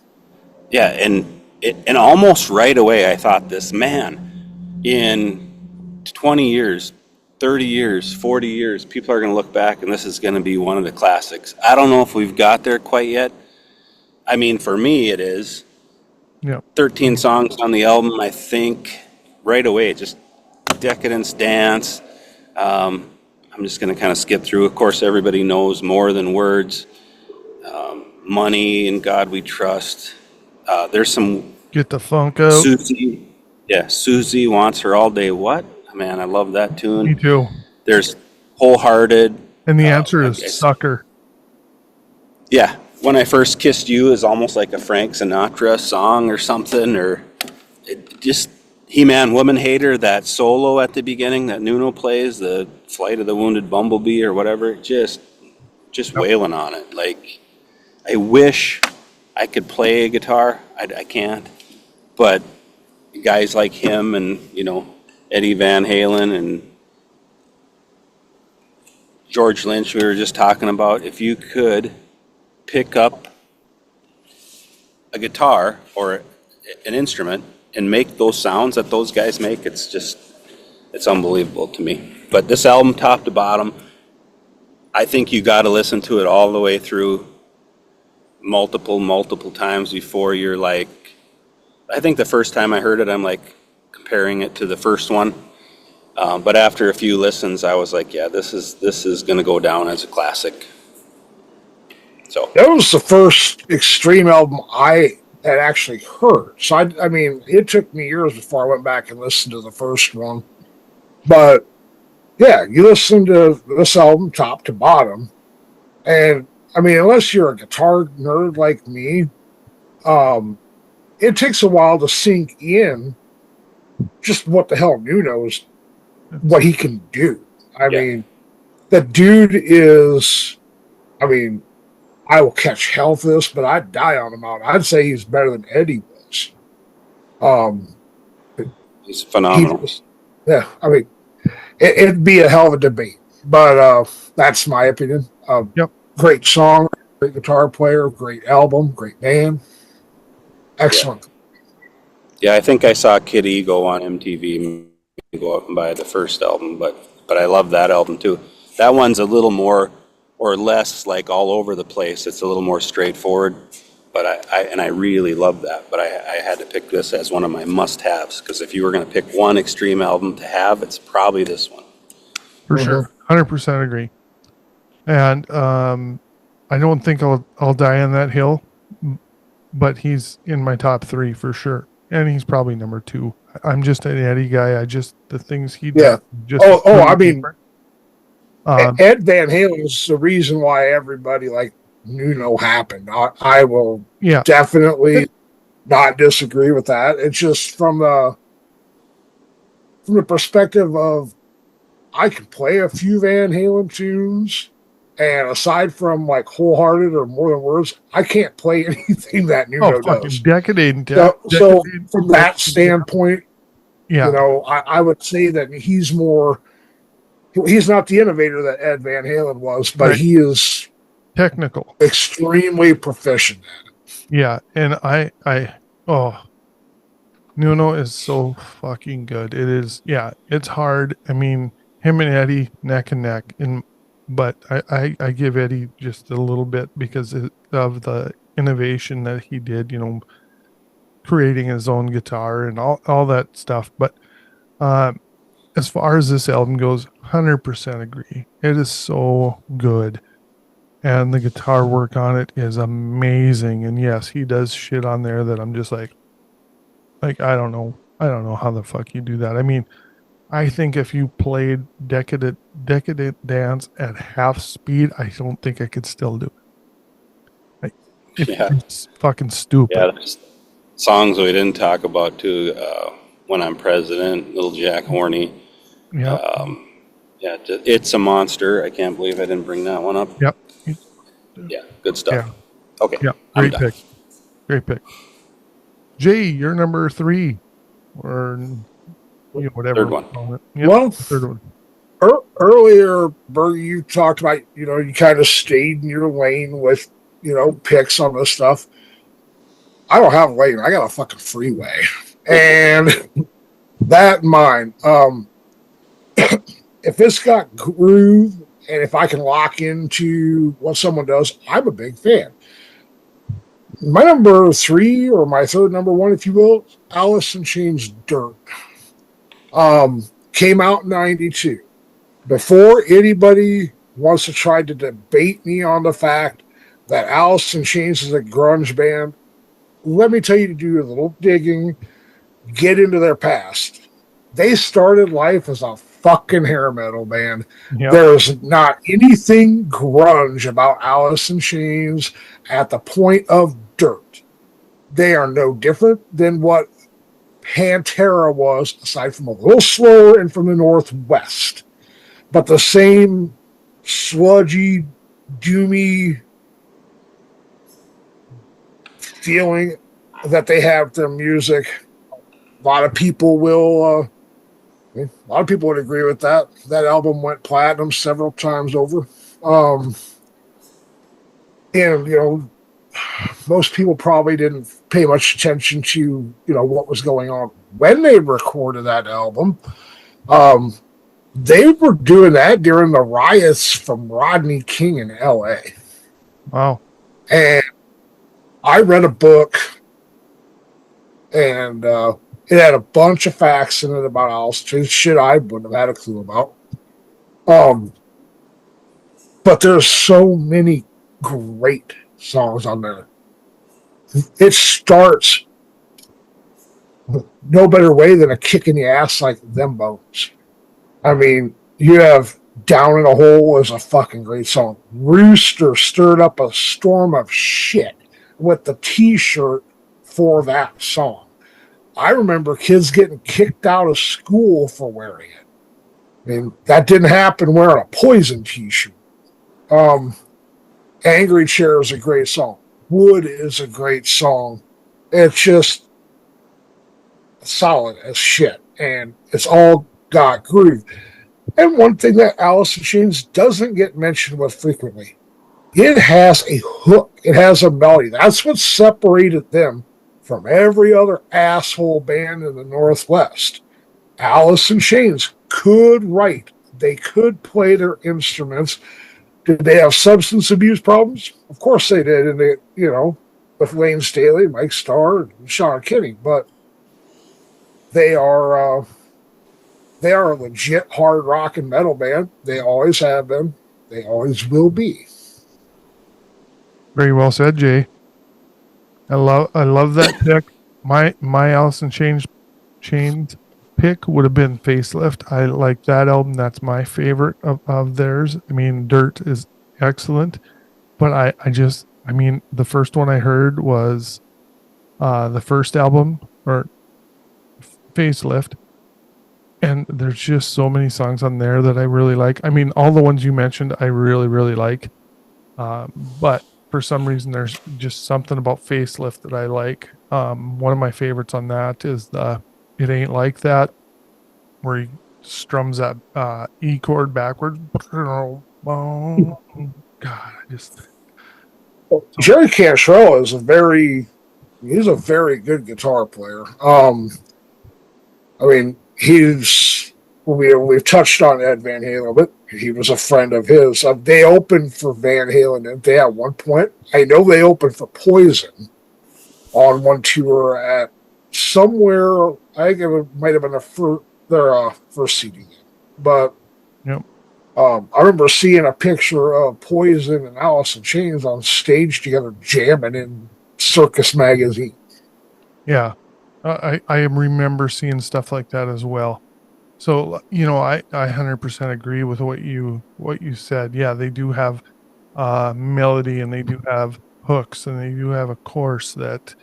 Yeah, and almost right away I thought, this man, in 20 years, 30 years, 40 years, people are going to look back and this is going to be one of the classics. I don't know if we've got there quite yet. I mean, for me, it is. Yeah. 13 songs on the album, I think, right away, just Decadence Dance. I'm just going to kind of skip through. Of course, everybody knows More Than Words, Money, and God We Trust. There's some Get the Funk Out. Susie. Yeah, Susie Wants Her All Day. What? Man, I love that tune. Me too. There's Wholehearted. And the answer is Sucker. Yeah. When I First Kissed You is almost like a Frank Sinatra song or something, or just He-Man Woman Hater, that solo at the beginning that Nuno plays, the Flight of the Wounded Bumblebee or whatever, just wailing on it. Like, I wish I could play a guitar. I can't. But guys like him and, Eddie Van Halen and George Lynch, we were just talking about, if you could pick up a guitar or an instrument and make those sounds that those guys make, it's unbelievable to me. But this album, top to bottom, I think you got to listen to it all the way through multiple times before you're like, I think the first time I heard it, I'm like comparing it to the first one. But after a few listens, I was like, yeah, this is going to go down as a classic. So that was the first Extreme album I had actually heard. So I mean, it took me years before I went back and listened to the first one. But yeah, you listen to this album top to bottom, and I mean, unless you're a guitar nerd like me, it takes a while to sink in just what the hell Nuno is, what he can do. I mean, the dude is, I mean, I will catch hell for this, but I'd die on him out. I'd say he's better than Eddie was. he's phenomenal. Yeah, I mean, it'd be a hell of a debate, but that's my opinion. Yep. Great song, great guitar player, great album, great band, Yeah. excellent. Yeah, I think I saw Kid Ego on MTV go out and buy the first album, but I love that album too. That one's a little more or less like all over the place. It's a little more straightforward, but I really love that. But I had to pick this as one of my must-haves because if you were going to pick one extreme album to have, it's probably this one. For Mhm. sure. 100% agree. And I don't think I'll die on that hill, but he's in my top 3 for sure. And he's probably number 2. I'm just an Eddie guy. The things he Yeah. does just I mean, different. Ed Van Halen is the reason why everybody like Nuno happened. I will Yeah. definitely not disagree with that. It's just from the perspective of I can play a few Van Halen tunes, and aside from like Wholehearted or More Than Words, I can't play anything that Nuno fucking does. decade. So from that standpoint, yeah. I would say that he's not the innovator that Ed Van Halen was, but Right. he is Technical. extremely proficient at it. Yeah. And Nuno is so fucking good. It is, yeah, it's hard. I mean, him and Eddie neck and neck, but I give Eddie just a little bit because of the innovation that he did, creating his own guitar and all that stuff. But as far as this album goes, 100% agree. It is so good. And the guitar work on it is amazing. And yes, he does shit on there that I'm just like I don't know how the fuck you do that. I mean, I think if you played Decadent Dance at half speed, I don't think I could still do it. Yeah. It's fucking stupid. Yeah, there's songs we didn't talk about too. When I'm President, Little Jack Horny. Yeah. Yeah, It's a Monster. I can't believe I didn't bring that one up. Yep. Yeah, good stuff. Yeah. Okay, Yeah. I'm Great done. pick. Great pick. Jay, you're number 3, or whatever. Third one. Yep, Well, third one. Earlier, Bert, you talked about, you kind of stayed in your lane with, picks on this stuff. I don't have a lane. I got a fucking freeway. And that in mind, if it's got groove and if I can lock into what someone does, I'm a big fan. My number 3, or my third number 1, if you will, Alice in Chains Dirt. Came out in 92. Before anybody wants to try to debate me on the fact that Alice in Chains is a grunge band, let me tell you to do a little digging, get into their past. They started life as a fucking hair metal band. Yep. There's not anything grunge about Alice in Chains at the point of Dirt. They are no different than what Pantera was, aside from a little slower and from the Northwest. But the same sludgy, doomy feeling that they have their music. A lot of people would agree with that. That album went platinum several times over. And most people probably didn't pay much attention to, what was going on when they recorded that album. They were doing that during the riots from Rodney King in LA. Wow. And I read a book, and it had a bunch of facts in it about Alice in Chains, shit I wouldn't have had a clue about. But there's so many great songs on there. It starts no better way than a kick in the ass like Them Bones. I mean, you have Down in a Hole is a fucking great song. Rooster stirred up a storm of shit with the t-shirt for that song. I remember kids getting kicked out of school for wearing it. I mean, that didn't happen wearing a Poison t-shirt. Angry Chair is a great song. Wood is a great song. It's just solid as shit. And it's all got groove. And one thing that Alice in Chains doesn't get mentioned with frequently, it has a hook. It has a melody. That's what separated them from every other asshole band in the Northwest. Alice in Chains could write. They could play their instruments. Did they have substance abuse problems? Of course they did. And they, with Lane Staley, Mike Starr, and Sean Kinney. But they are they are a legit hard rock and metal band. They always have been. They always will be. Very well said, Jay. I love that pick. My Alice in Chains pick would have been Facelift. I like that album. That's my favorite of theirs. I mean, Dirt is excellent, but I mean, the first one I heard was the first album, or Facelift, and there's just so many songs on there that I really like. I mean, all the ones you mentioned I really, really like, but for some reason there's just something about Facelift that I like. One of my favorites on that is the It Ain't Like That, where he strums that E chord backwards. God, I just Jerry Cantrell is he's a very good guitar player. I mean, we've touched on Ed Van Halen, but he was a friend of his. They opened for Van Halen, and they at one point, I know they opened for Poison on one tour at somewhere. I think it might have been their first CD, but yep. I remember seeing a picture of Poison and Alice in Chains on stage together jamming in Circus Magazine. Yeah, I remember seeing stuff like that as well. So I 100% agree with what you said. Yeah, they do have melody, and they do have hooks, and they do have a chorus that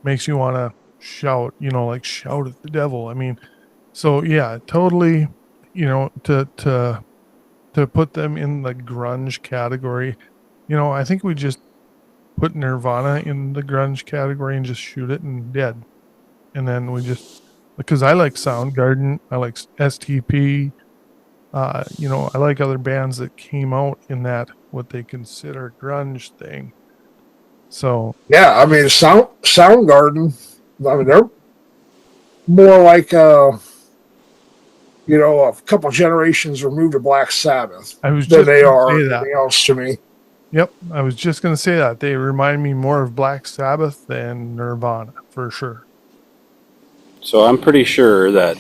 makes you want to shout. Like shout at the devil. I mean, so yeah, totally. To put them in the grunge category, I think we just put Nirvana in the grunge category and just shoot it and dead. And then because I like Soundgarden, I like STP, I like other bands that came out in that, what they consider grunge thing. So Yeah, I mean, Soundgarden, I mean, they're more like a couple generations removed of Black Sabbath I was than just they gonna are say that. anything else to me. Yep, I was just going to say that. They remind me more of Black Sabbath than Nirvana, for sure. So I'm pretty sure that,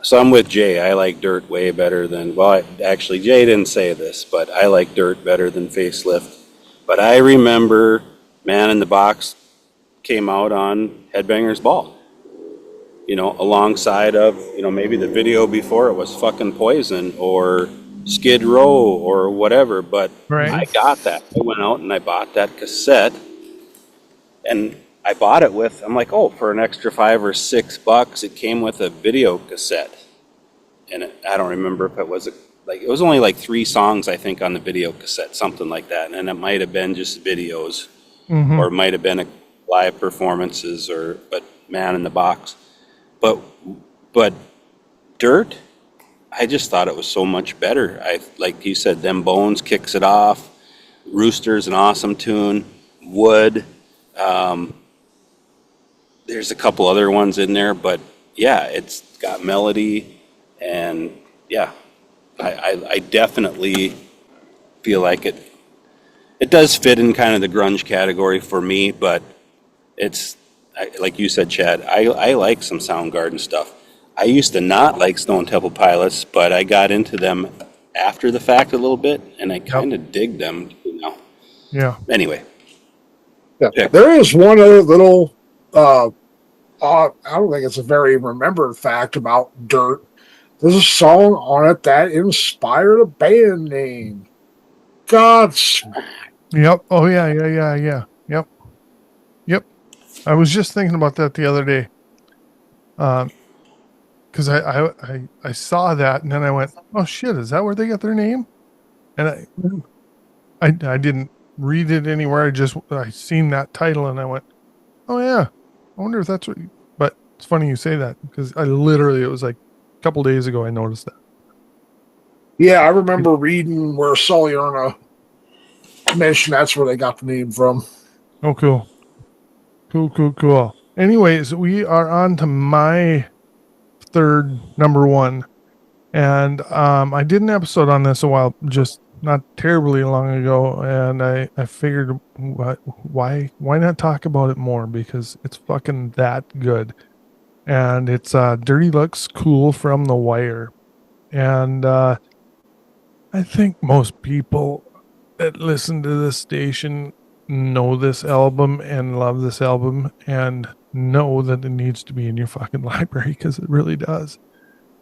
so I'm with Jay. I like Dirt way better than, actually, Jay didn't say this, but I like Dirt better than Facelift. But I remember Man in the Box came out on Headbangers Ball, alongside of, maybe the video before it was fucking Poison or Skid Row or whatever. But Right. I got that. I went out and I bought that cassette, and I bought it I'm like, oh, for an extra $5 or $6, it came with a video cassette. And I don't remember if it was it was only like 3 songs, I think, on the video cassette, something like that. And it might have been just videos, Mm-hmm. or it might have been live performances, but Man in the Box. But Dirt, I just thought it was so much better. Like you said, Them Bones kicks it off. Rooster's an awesome tune. Wood. There's a couple other ones in there, but yeah, it's got melody, and yeah, I definitely feel like it does fit in kind of the grunge category for me, but like you said, Chad, I like some Soundgarden stuff. I used to not like Stone Temple Pilots, but I got into them after the fact a little bit, and I kind of dig them, Yeah. Anyway. Yeah. Yeah. There is one other little, I don't think it's a very remembered fact about Dirt. There's a song on it that inspired a band name, Godsmack. Yep. Oh yeah. Yep. I was just thinking about that the other day. Because I saw that, and then I went, oh shit, is that where they got their name? And I didn't read it anywhere. I seen that title, and I went, oh yeah, I wonder if that's what. But it's funny you say that, because it was like couple days ago I noticed that. Yeah, I remember reading where Soliana mentioned that's where they got the name from. Oh, cool. Cool. Anyways, we are on to my third number one. And I did an episode on this a while, just not terribly long ago, and I figured why not talk about it more, because it's fucking that good. And it's Dirty Looks Cool from The Wire. And I think most people that listen to this station know this album and love this album and know that it needs to be in your fucking library, because it really does.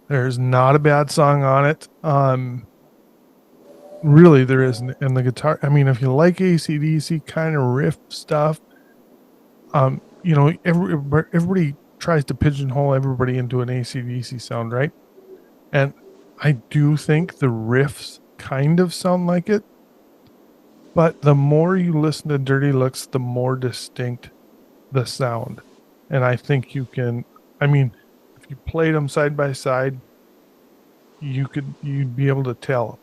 There's not a bad song on it. Really, there isn't. And the guitar, I mean, if you like AC/DC kind of riff stuff, everybody tries to pigeonhole everybody into an AC/DC sound, right? And I do think the riffs kind of sound like it. But the more you listen to Dirty Looks, the more distinct the sound. And I think you can, I mean, if you played them side by side, you'd be able to tell.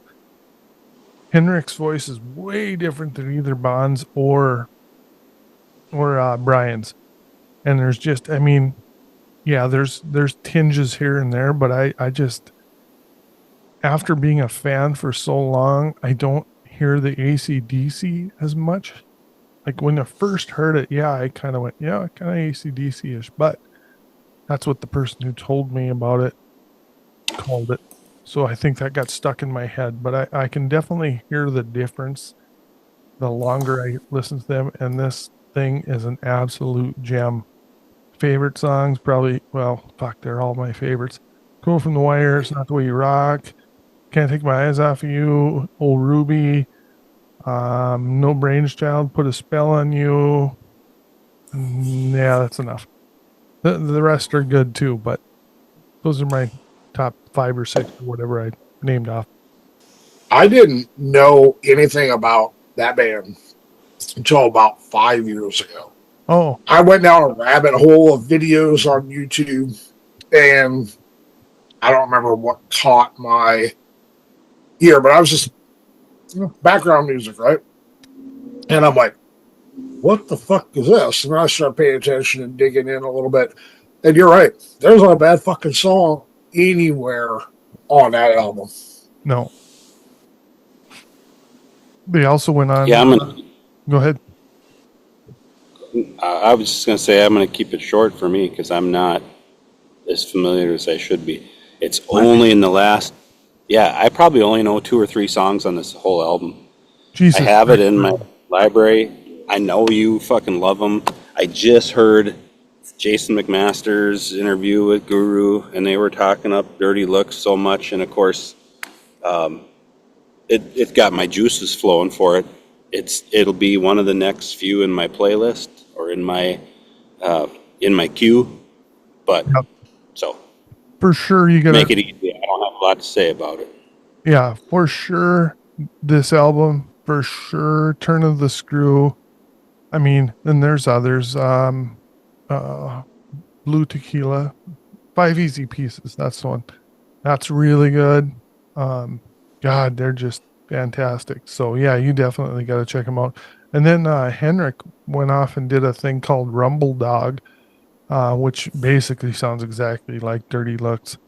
Henrik's voice is way different than either Bond's or Brian's. And there's just, I mean, yeah, there's tinges here and there, but I just, after being a fan for so long, I don't hear the AC/DC as much. Like when I first heard it, yeah, I kind of went, yeah, kind of AC/DC-ish, but that's what the person who told me about it called it. So I think that got stuck in my head, but I can definitely hear the difference the longer I listen to them. And this thing is an absolute gem. Favorite songs, probably, well, fuck, they're all my favorites. Cool from The Wire, It's Not the Way You Rock, Can't Take My Eyes Off of You, Old Ruby, No Brains Child, Put a Spell on You. Yeah, that's enough. The rest are good too, but those are my top 5 or 6 or whatever I named off. I didn't know anything about that band until about 5 years ago. Oh, I went down a rabbit hole of videos on YouTube, and I don't remember what caught my ear, but I was just background music, right? And I'm like, what the fuck is this? And I started paying attention and digging in a little bit. And you're right, there's not a bad fucking song anywhere on that album. no. They also went on. Yeah, Go ahead. I was just going to say I'm going to keep it short for me because I'm not as familiar as I should be. It's only in the last, I probably only know 2 or 3 songs on this whole album. Jesus I have it in my library. I know you fucking love them. I just heard Jason McMaster's interview with Guru, and they were talking up Dirty Looks so much, and of course, it got my juices flowing for it. It'll be one of the next few in my playlist or in my queue, but Yep. so For sure, you gotta make it easy. I don't have a lot to say about it. Yeah, for sure. This album, for sure. Turn of the Screw. I mean, then there's others. Blue Tequila, 5 Easy Pieces. That's the one. That's really good. God, they're just fantastic. So yeah, you definitely got to check them out. And then Henrik went off and did a thing called Rumble Dog, which basically sounds exactly like Dirty Looks.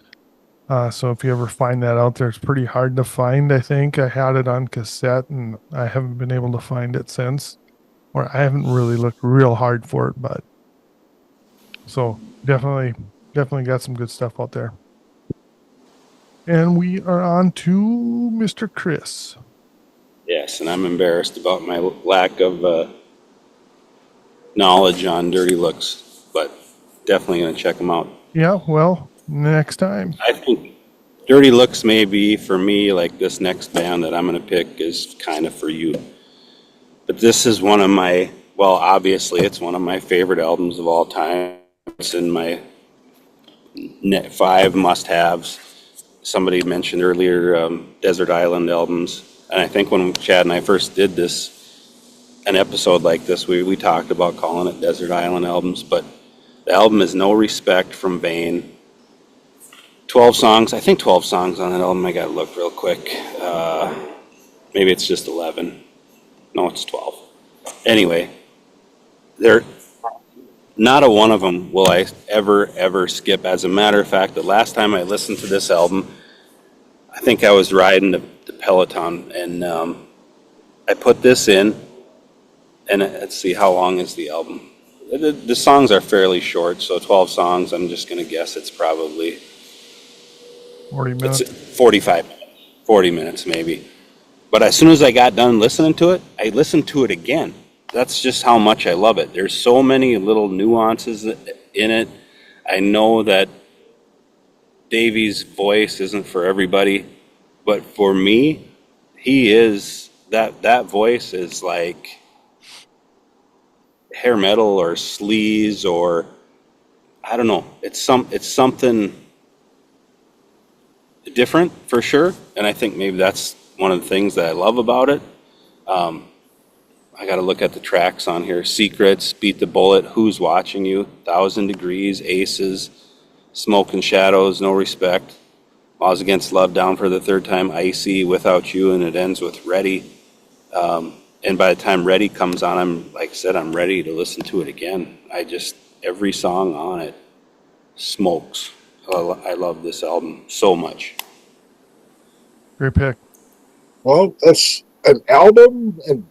So if you ever find that out there, it's pretty hard to find. I think I had it on cassette and I haven't been able to find it since, or I haven't really looked real hard for it, but so definitely got some good stuff out there. And we are on to Mr. Chris. Yes, and I'm embarrassed about my lack of knowledge on Dirty Looks, but definitely going to check them out. Yeah, well, next time. I think Dirty Looks may be, for me, like this next band that I'm going to pick is kind of for you. But this is one of my, well, obviously it's one of my favorite albums of all time. It's in my 5 must-haves. Somebody mentioned earlier Desert Island albums. And I think when Chad and I first did an episode like this, we talked about calling it Desert Island albums. But the album is No Respect from Vain. 12 songs. I think 12 songs on that album. I gotta look real quick. Maybe it's just 11. No, it's 12. Anyway, there, not a one of them will I ever skip. As a matter of fact, the last time I listened to this album, I think I was riding the Peloton, and I put this in, and let's see, how long is the album? The songs are fairly short, so 12 songs. I'm just gonna guess it's probably 40 minutes. it's 45, 40 minutes maybe. But as soon as I got done listening to it, I listened to it again. That's just how much I love it. There's so many little nuances in it. I know that Davey's voice isn't for everybody, but for me, he is that voice is like hair metal or sleaze, or I don't know. It's something different for sure, and I think maybe that's one of the things that I love about it. I got to look at the tracks on here: Secrets, Beat the Bullet, Who's Watching You, 1,000 Degrees, Aces, Smoke and Shadows, No Respect, Laws Against Love, Down for the Third Time, Icy, Without You, and it ends with Ready. And by the time Ready comes on, I'm ready to listen to it again. Every song on it smokes. I love this album so much. Great pick. Well, it's an album, and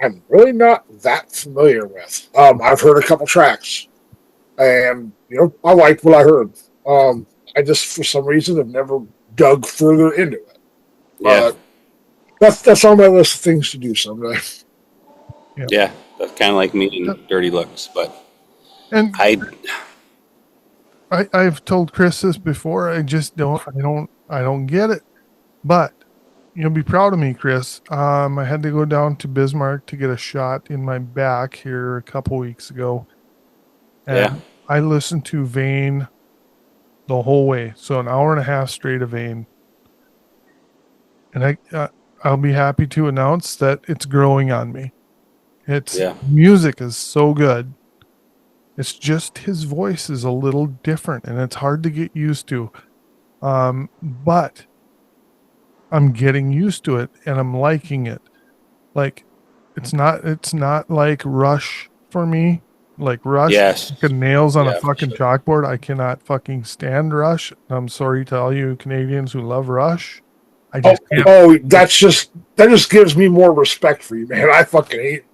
I'm really not that familiar with. I've heard a couple tracks, and I liked what I heard. I just, for some reason, have never dug further into it. Yeah. That's on my list of things to do someday. Yeah, that's kind of like me and Dirty Looks, but And I I've told Chris this before. I don't get it. But you'll be proud of me, Chris. I had to go down to Bismarck to get a shot in my back here a couple weeks ago. And Yeah. I listened to Vane the whole way. So an hour and a half straight of Vane. And I'll be happy to announce that it's growing on me. Music is so good. It's just his voice is a little different, and it's hard to get used to. But I'm getting used to it, and I'm liking it. Like, it's not like Rush for me. Like Rush, Yes. fucking nails on a Yeah, for fucking sure. chalkboard. I cannot fucking stand Rush. I'm sorry to all you Canadians who love Rush. I just can't. That just gives me more respect for you, man. I fucking hate.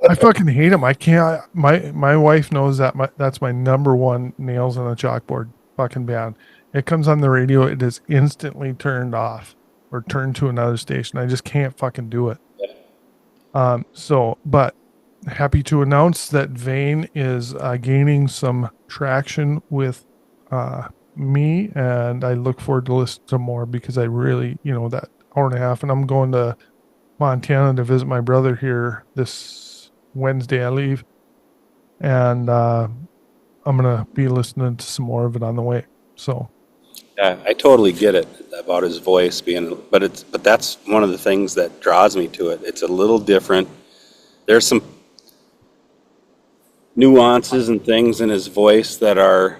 I fucking hate him. I can't. My wife knows that. That's my number one nails on a chalkboard fucking band. It comes on the radio. It is instantly turned off or turned to another station. I just can't fucking do it. But happy to announce that Vane is gaining some traction with me, and I look forward to listening to more because I really, that hour and a half, and I'm going to Montana to visit my brother here this Wednesday. I leave, and I'm gonna be listening to some more of it on the way. So Yeah, I totally get it about his voice but that's one of the things that draws me to it. It's a little different. There's some nuances and things in his voice that are,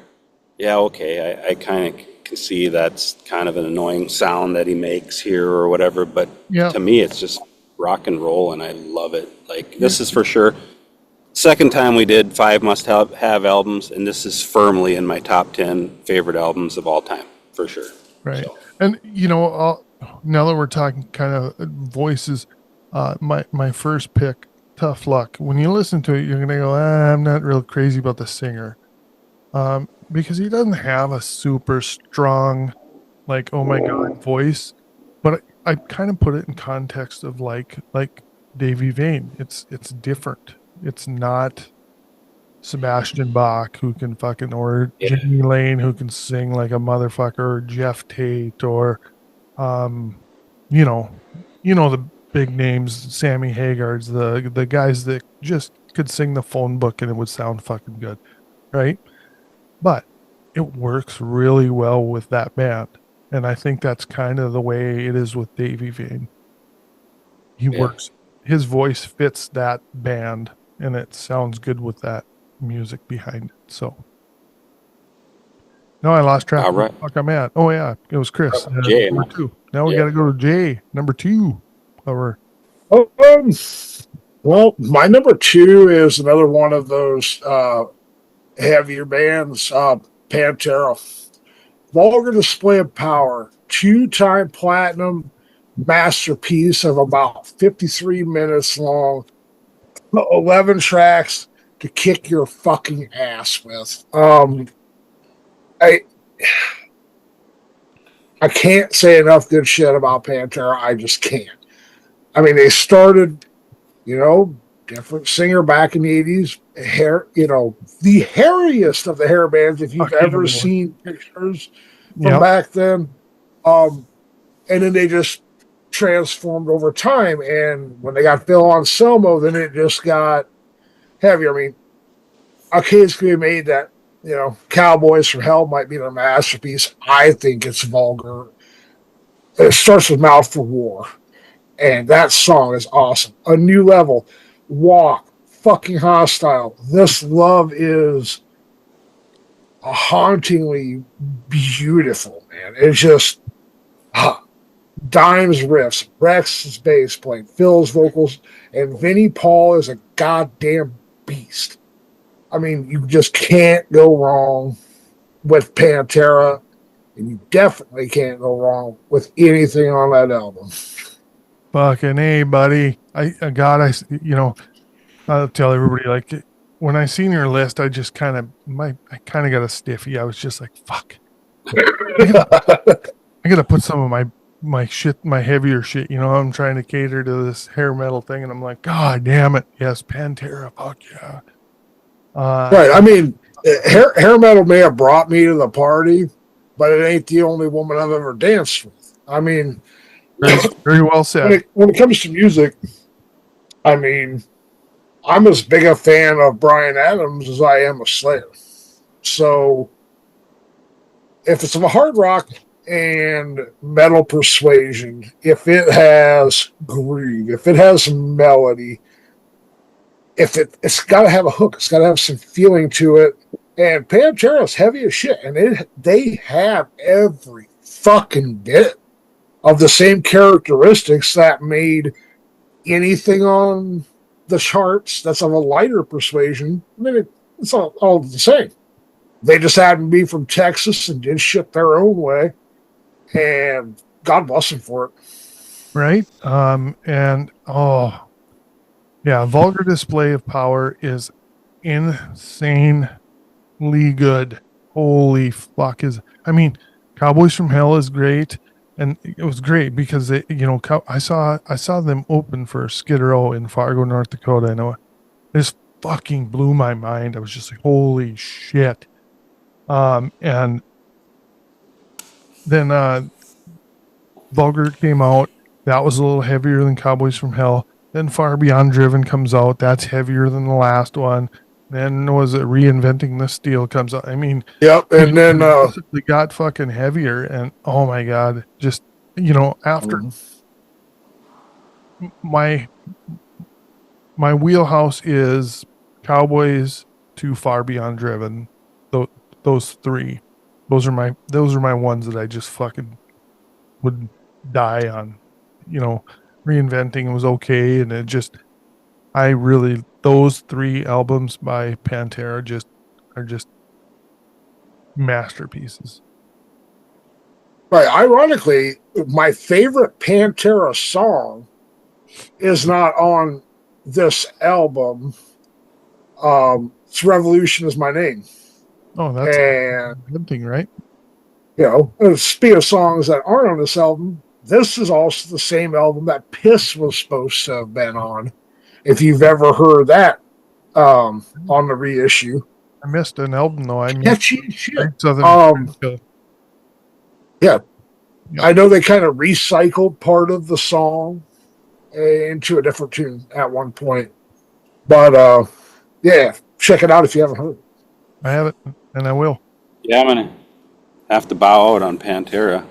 yeah, okay, I kind of can see that's kind of an annoying sound that he makes here or whatever, but yeah, to me it's just rock and roll, and I love it. Like, this is for sure second time we did 5 must-have albums, and this is firmly in my top 10 favorite albums of all time, for sure. right. So, And now that we're talking kind of voices, my first pick, Tough Luck. When you listen to it, you're gonna go, I'm not real crazy about the singer, because he doesn't have a super strong, like, oh my god voice. But I kind of put it in context of like Davy Vane. It's different. It's not Sebastian Bach who can fucking, or yeah, Jimmy Lane who can sing like a motherfucker, or Jeff Tate, or you know, the big names, Sammy Hagar's, the guys that just could sing the phone book and it would sound fucking good, right? But it works really well with that band. And I think that's kind of the way it is with Davey Vane. He yeah. works, his voice fits that band, and it sounds good with that music behind it. So No, I lost track. All Where right. the fuck I'm at. Oh yeah, it was Chris. Jay. Number 2. Now we Yeah. got to go to Jay. Number 2. Over. Oh, well, my number 2 is another one of those heavier bands, Pantera. Vulgar Display of Power, 2-time platinum masterpiece of about 53 minutes long, 11 tracks to kick your fucking ass with. I I can't say enough good shit about Pantera. I just can't. I mean, they started, different singer back in the 80s. Hair, the hairiest of the hair bands, if you've ever seen pictures from back then. And then they just transformed over time. And when they got Phil Anselmo, then it just got heavier. I mean, a case could be made that, Cowboys from Hell might be their masterpiece. I think it's vulgar. It starts with Mouth for War. And that song is awesome. A New Level, Walk, fucking Hostile. This Love is hauntingly beautiful, man. It's just Dime's riffs, Rex's bass playing, Phil's vocals, and Vinnie Paul is a goddamn beast. I mean, you just can't go wrong with Pantera, and you definitely can't go wrong with anything on that album. Fucking A, buddy. I'll tell everybody, like, when I seen your list, I just kind of got a stiffy. I was just like, fuck. I gotta put some of my shit, my heavier shit. I'm trying to cater to this hair metal thing, and I'm like, God damn it, yes, Pantera, fuck yeah. Right. I mean, hair metal may have brought me to the party, but it ain't the only woman I've ever danced with. I mean, very well said. When it comes to music, I mean, I'm as big a fan of Bryan Adams as I am of Slayer. So if it's of a hard rock and metal persuasion, if it has groove, if it has melody, it's got to have a hook, it's got to have some feeling to it. And Pantera's heavy as shit, and they have every fucking bit of the same characteristics that made anything on the charts that's of a lighter persuasion. I mean, it's all the same. They just happened to be from Texas and did shit their own way, and God bless them for it. Right? Vulgar Display of Power is insanely good. Holy fuck Cowboys from Hell is great. And it was great because I saw them open for Skid Row in Fargo, North Dakota. I know this fucking blew my mind. I was just like, holy shit. And then Vulgar came out. That was a little heavier than Cowboys from Hell. Then Far Beyond Driven comes out. That's heavier than the last one. Then was it Reinventing the Steel comes out. I mean, yep. And then they got fucking heavier, and oh my god, just after my wheelhouse is Cowboys to Far Beyond Driven. Those three, those are my ones that I just fucking would die on. Reinventing was okay, and it just those 3 albums by Pantera are just masterpieces. Right. Ironically, my favorite Pantera song is not on this album. It's Revolution Is My Name. Oh, that's a good thing, right? Speaking of songs that aren't on this album, this is also the same album that Piss was supposed to have been on. If you've ever heard that on the reissue. I missed an album though. Catchy shit. Yeah. I know they kind of recycled part of the song into a different tune at one point. But check it out if you haven't heard it. I haven't, and I will. Yeah, I'm gonna have to bow out on Pantera.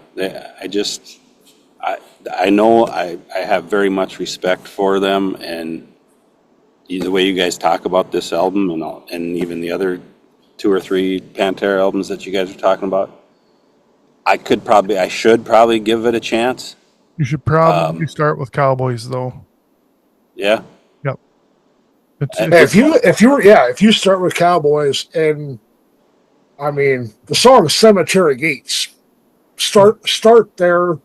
I know I have very much respect for them, and the way you guys talk about this album and even the other 2 or 3 Pantera albums that you guys are talking about. I should probably give it a chance. You should probably start with Cowboys, though. Yeah. Yep. If you start with Cowboys, and I mean the song Cemetery Gates, start there.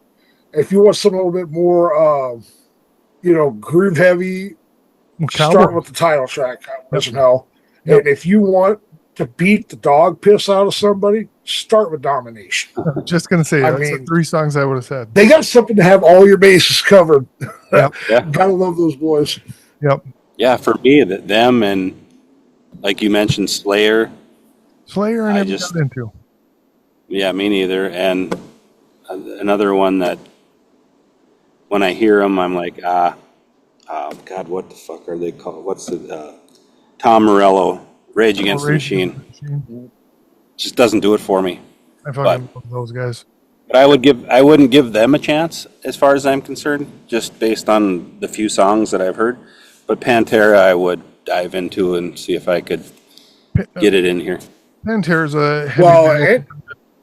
If you want something a little bit more groove heavy, start with the title track, Cowboys in Hell. Yep. And if you want to beat the dog piss out of somebody, start with Domination. I was just gonna say that's the 3 songs I would have said. They got something to have all your bases covered. Yep. Yeah. Gotta love those boys. Yep. Yeah, for me, them and like you mentioned, Slayer. Slayer and I got into. Yeah, me neither. And another one that when I hear them, I'm like, God, what the fuck are they called? What's the Tom Morello, Rage Against the Machine? Just doesn't do it for me. I fucking love those guys. But I wouldn't give them a chance as far as I'm concerned, just based on the few songs that I've heard. But Pantera, I would dive into and see if I could get it in here. Pantera's a heavy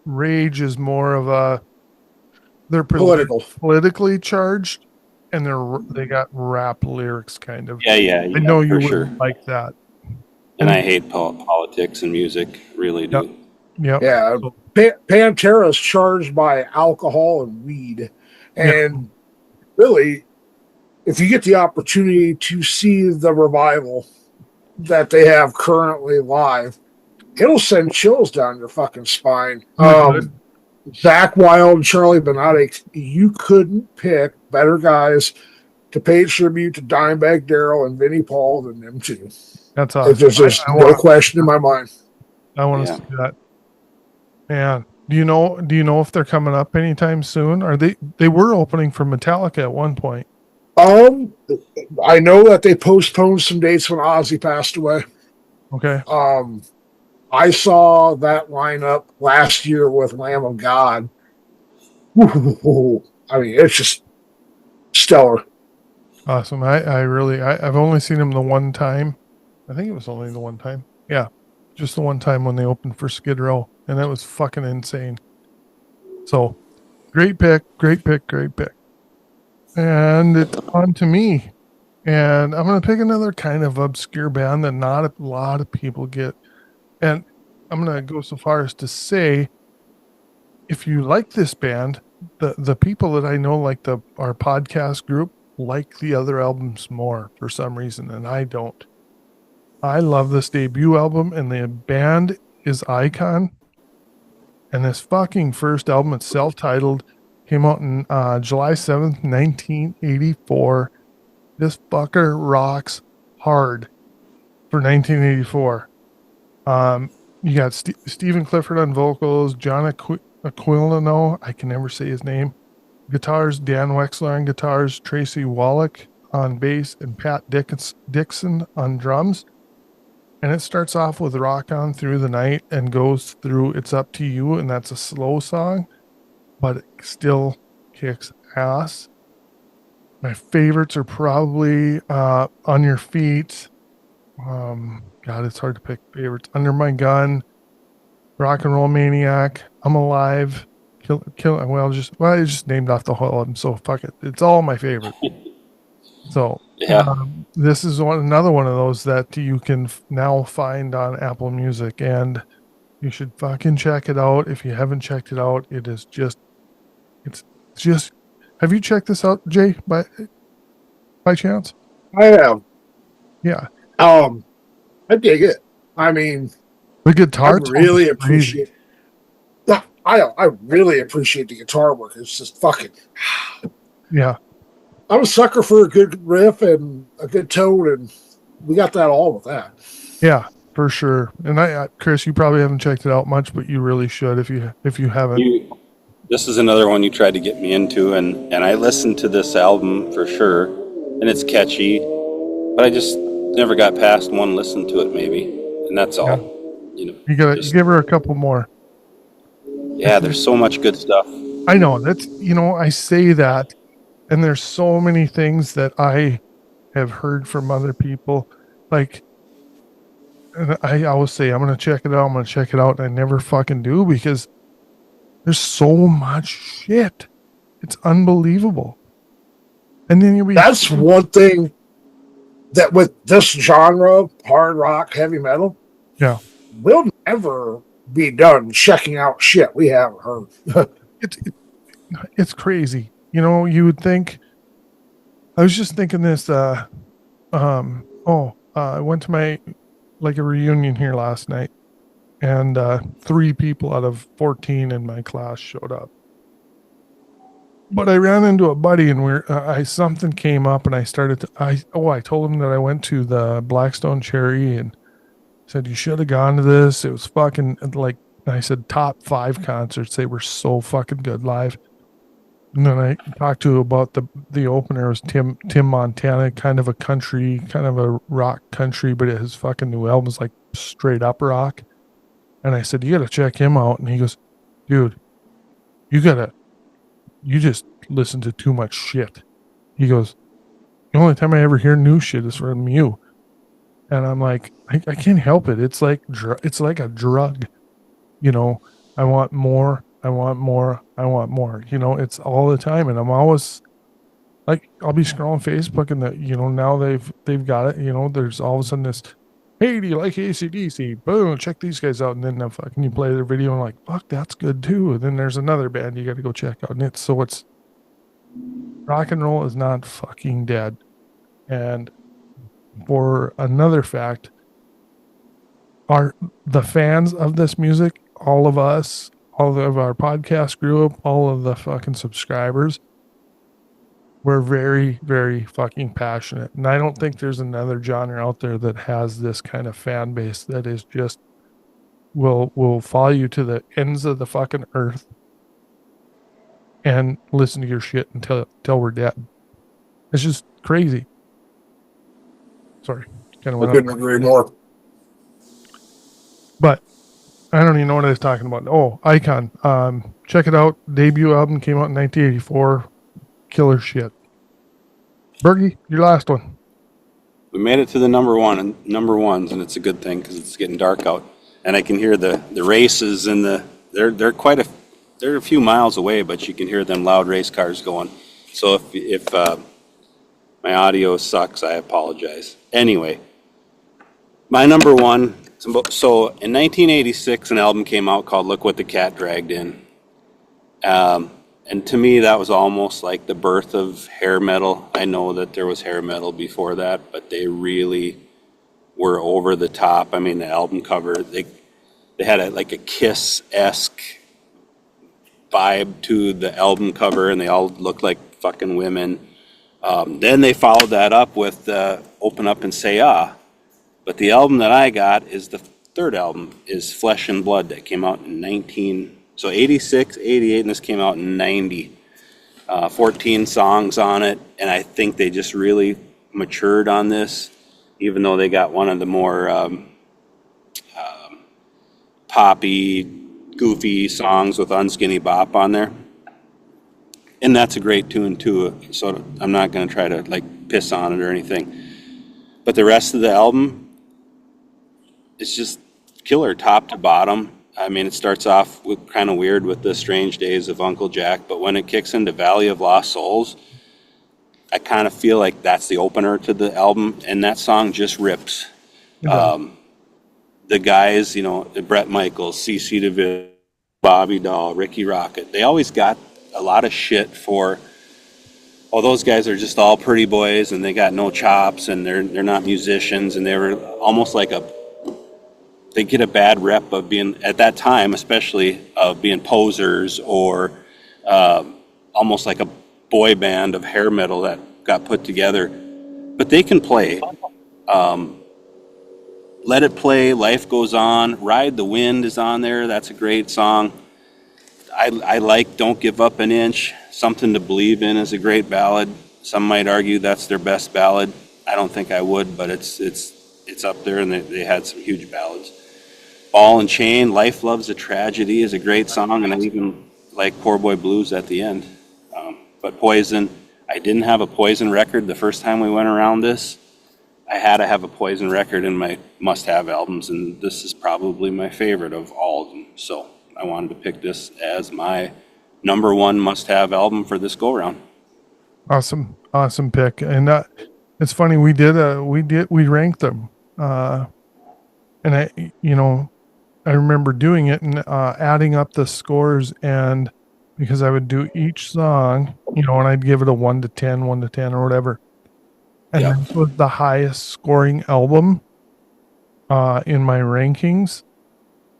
Rage is more of a they're politically charged, and they got rap lyrics kind of. Yeah. I know you wouldn't like that. And I hate politics and music, really do. Yep. Yeah. Pantera is charged by alcohol and weed. And really, if you get the opportunity to see the revival that they have currently live, it'll send chills down your fucking spine. Zach Wilde and Charlie Benante, you couldn't pick better guys to pay tribute to Dimebag Darrell and Vinnie Paul than them two. That's awesome. There's just no question in my mind. I want to see that. Man, do you know if they're coming up anytime soon? Are they were opening for Metallica at one point? I know that they postponed some dates when Ozzy passed away. Okay. I saw that lineup last year with Lamb of God. I mean, it's just stellar. Awesome. I've only seen them the one time. I think it was only the one time. Yeah. Just the one time when they opened for Skid Row. And that was fucking insane. So great pick. And it's on to me. And I'm going to pick another kind of obscure band that not a lot of people get. And I'm going to go so far as to say, if you like this band, the people that I know, like our podcast group, like the other albums more for some reason, and I don't. I love this debut album, and the band is Icon. And this fucking first album, it's self-titled, came out on July 7th, 1984. This fucker rocks hard for 1984. You got Stephen Clifford on vocals, John Aquilino, I can never say his name. Guitars, Dan Wexler on guitars, Tracy Wallach on bass, and Pat Dixon on drums. And it starts off with Rock On Through the Night and goes through It's Up to You, and that's a slow song, but it still kicks ass. My favorites are probably On Your Feet. God, it's hard to pick favorites. Under My Gun, Rock and Roll Maniac, I'm Alive, I just named off the whole album, so fuck it. It's all my favorite. So this is another one of those that you can now find on Apple Music, and you should fucking check it out. If you haven't checked it out, it's just. Have you checked this out, Jay? By chance? I have. Yeah. I dig it. I mean, the guitar. I really appreciate. I really appreciate the guitar work. It's just fucking. Yeah. I'm a sucker for a good riff and a good tone, and we got that all with that. Yeah, for sure. And Chris, you probably haven't checked it out much, but you really should if you haven't. This is another one you tried to get me into, and I listened to this album for sure, and it's catchy, but I just never got past one listen to it, maybe, and that's all. Yeah. You gotta give her a couple more. Yeah, there's so much good stuff. I know that's I say that. And there's so many things that I have heard from other people. Like, And I always say, I'm going to check it out. I'm going to check it out. And I never fucking do because there's so much shit. It's unbelievable. And then you'll be, That's one thing that with this genre, hard rock, heavy metal, yeah, we'll never be done checking out shit we haven't heard. it, it, it's crazy. You know, you would think, I was just thinking this, I went to my, like a reunion here last night and 3 people out of 14 in my class showed up. But I ran into a buddy and something came up and I started to, I told him that I went to the Blackstone Cherry and said, you should have gone to this. It was fucking like, I said, top 5 concerts. They were so fucking good live. And then I talked to about the opener. It was Tim Montana, kind of a country, kind of a rock country, but his fucking new album is like straight up rock. And I said, you got to check him out. And he goes, dude, you just listen to too much shit. He goes, the only time I ever hear new shit is from you. And I'm like, I can't help it. It's like a drug, you know. I want more. I want more. I want more. You know, it's all the time, and I'm always like, I'll be scrolling Facebook, and now they've got it. You know, there's all of a sudden this, hey, do you like AC/DC? Boom, check these guys out, and then fucking you play their video, and like, fuck, that's good too. And then there's another band you got to go check out, and it's rock and roll is not fucking dead, and for another fact, are the fans of this music, all of us, all of our podcast group, all of the fucking subscribers, we're very, very fucking passionate. And I don't think there's another genre out there that has this kind of fan base that is just will follow you to the ends of the fucking earth and listen to your shit until we're dead. It's just crazy. Sorry. Kind of I couldn't agree more. But I don't even know what I was talking about. Oh, Icon. Check it out. Debut album came out in 1984. Killer shit. Bergie, your last one. We made it to the number ones, and it's a good thing because it's getting dark out, and I can hear the races and they're a few miles away, but you can hear them loud race cars going. So if my audio sucks, I apologize. Anyway, my number one. So in 1986, an album came out called "Look What the Cat Dragged In," and to me, that was almost like the birth of hair metal. I know that there was hair metal before that, but they really were over the top. I mean, the album cover, they had a Kiss-esque vibe to the album cover, and they all looked like fucking women. Then they followed that up with "Open Up and Say Ah." But the album that I got is the third album, is Flesh and Blood, that came out in 86, 88, and this came out in 90. 14 songs on it, and I think they just really matured on this, even though they got one of the more poppy, goofy songs with Unskinny Bop on there. And that's a great tune too, so I'm not going to try to like piss on it or anything. But the rest of the album, it's just killer top to bottom. I mean, it starts off with kind of weird with the Strange Days of Uncle Jack, but when it kicks into Valley of Lost Souls, I kind of feel like that's the opener to the album, and that song just rips. Okay. The guys, Brett Michaels, CeCe DeVille, Bobby Dahl, Ricky Rocket, they always got a lot of shit for, those guys are just all pretty boys and they got no chops and they're not musicians, and they were almost like they get a bad rep of being, at that time especially, of being posers or almost like a boy band of hair metal that got put together. But they can play. Let It Play, Life Goes On, Ride the Wind is on there. That's a great song. I like Don't Give Up an Inch. Something to Believe In is a great ballad. Some might argue that's their best ballad. I don't think I would, but it's up there, and they had some huge ballads. Ball and Chain, Life Loves a Tragedy is a great song, and I even like Poor Boy Blues at the end. But Poison, I didn't have a Poison record the first time we went around this. I had to have a Poison record in my must-have albums, and this is probably my favorite of all of them. So I wanted to pick this as my number one must-have album for this go-round. Awesome pick. And it's funny, we ranked them. And I remember doing it and adding up the scores, and because I would do each song, and I'd give it a 1 to 10, 1 to 10 or whatever. And Yeah. this was the highest scoring album in my rankings,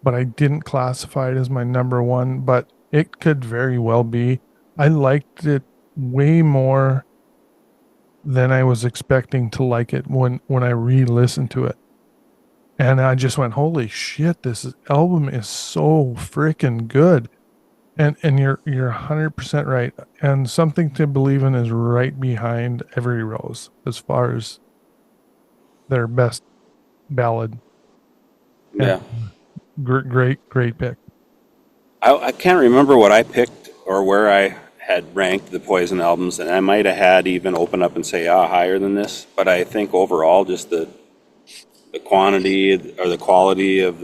but I didn't classify it as my number one, but it could very well be. I liked it way more than I was expecting to like it when I re-listened to it. And I just went, holy shit, this album is so freaking good. And you're 100% right. And Something to Believe In is right behind Every Rose as far as their best ballad. Yeah. Great pick. I can't remember what I picked or where I had ranked the Poison albums, and I might have had even open up and say, higher than this. But I think overall, just the quantity or the quality of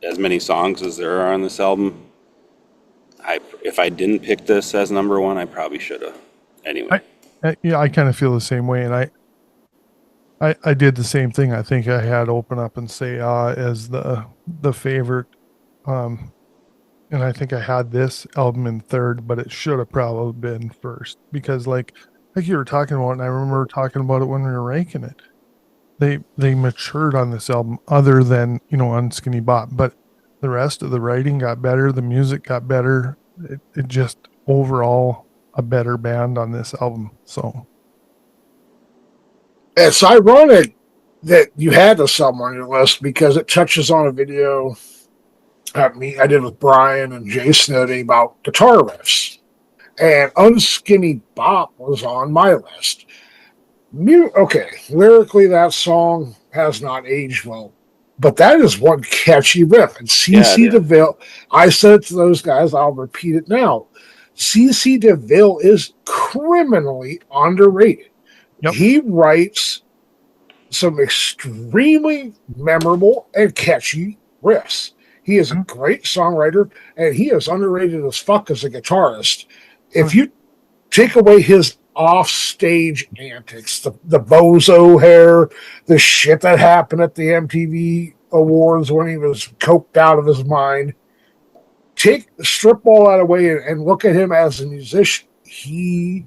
as many songs as there are on this album, if I didn't pick this as number one, I probably should have. Anyway. I kind of feel the same way, and I did the same thing. I think I had open up and say as the favorite, and I think I had this album in third, but it should have probably been first because like you were talking about, and I remember talking about it when we were ranking it. They matured on this album, other than on Skinny Bop, but the rest of the writing got better, the music got better. It just overall a better band on this album. So it's ironic that you had this album on your list because it touches on a video I did with Brian and Jay Snowden about guitar riffs. And Unskinny Bop was on my list. Okay, lyrically that song has not aged well, but that is one catchy riff. And CC DeVille, I said it to those guys, I'll repeat it now. CC DeVille is criminally underrated. Yep. He writes some extremely memorable and catchy riffs. He is a great songwriter, and he is underrated as fuck as a guitarist. If you take away his off-stage antics, the bozo hair, the shit that happened at the MTV Awards when he was coked out of his mind, strip all that away and look at him as a musician. He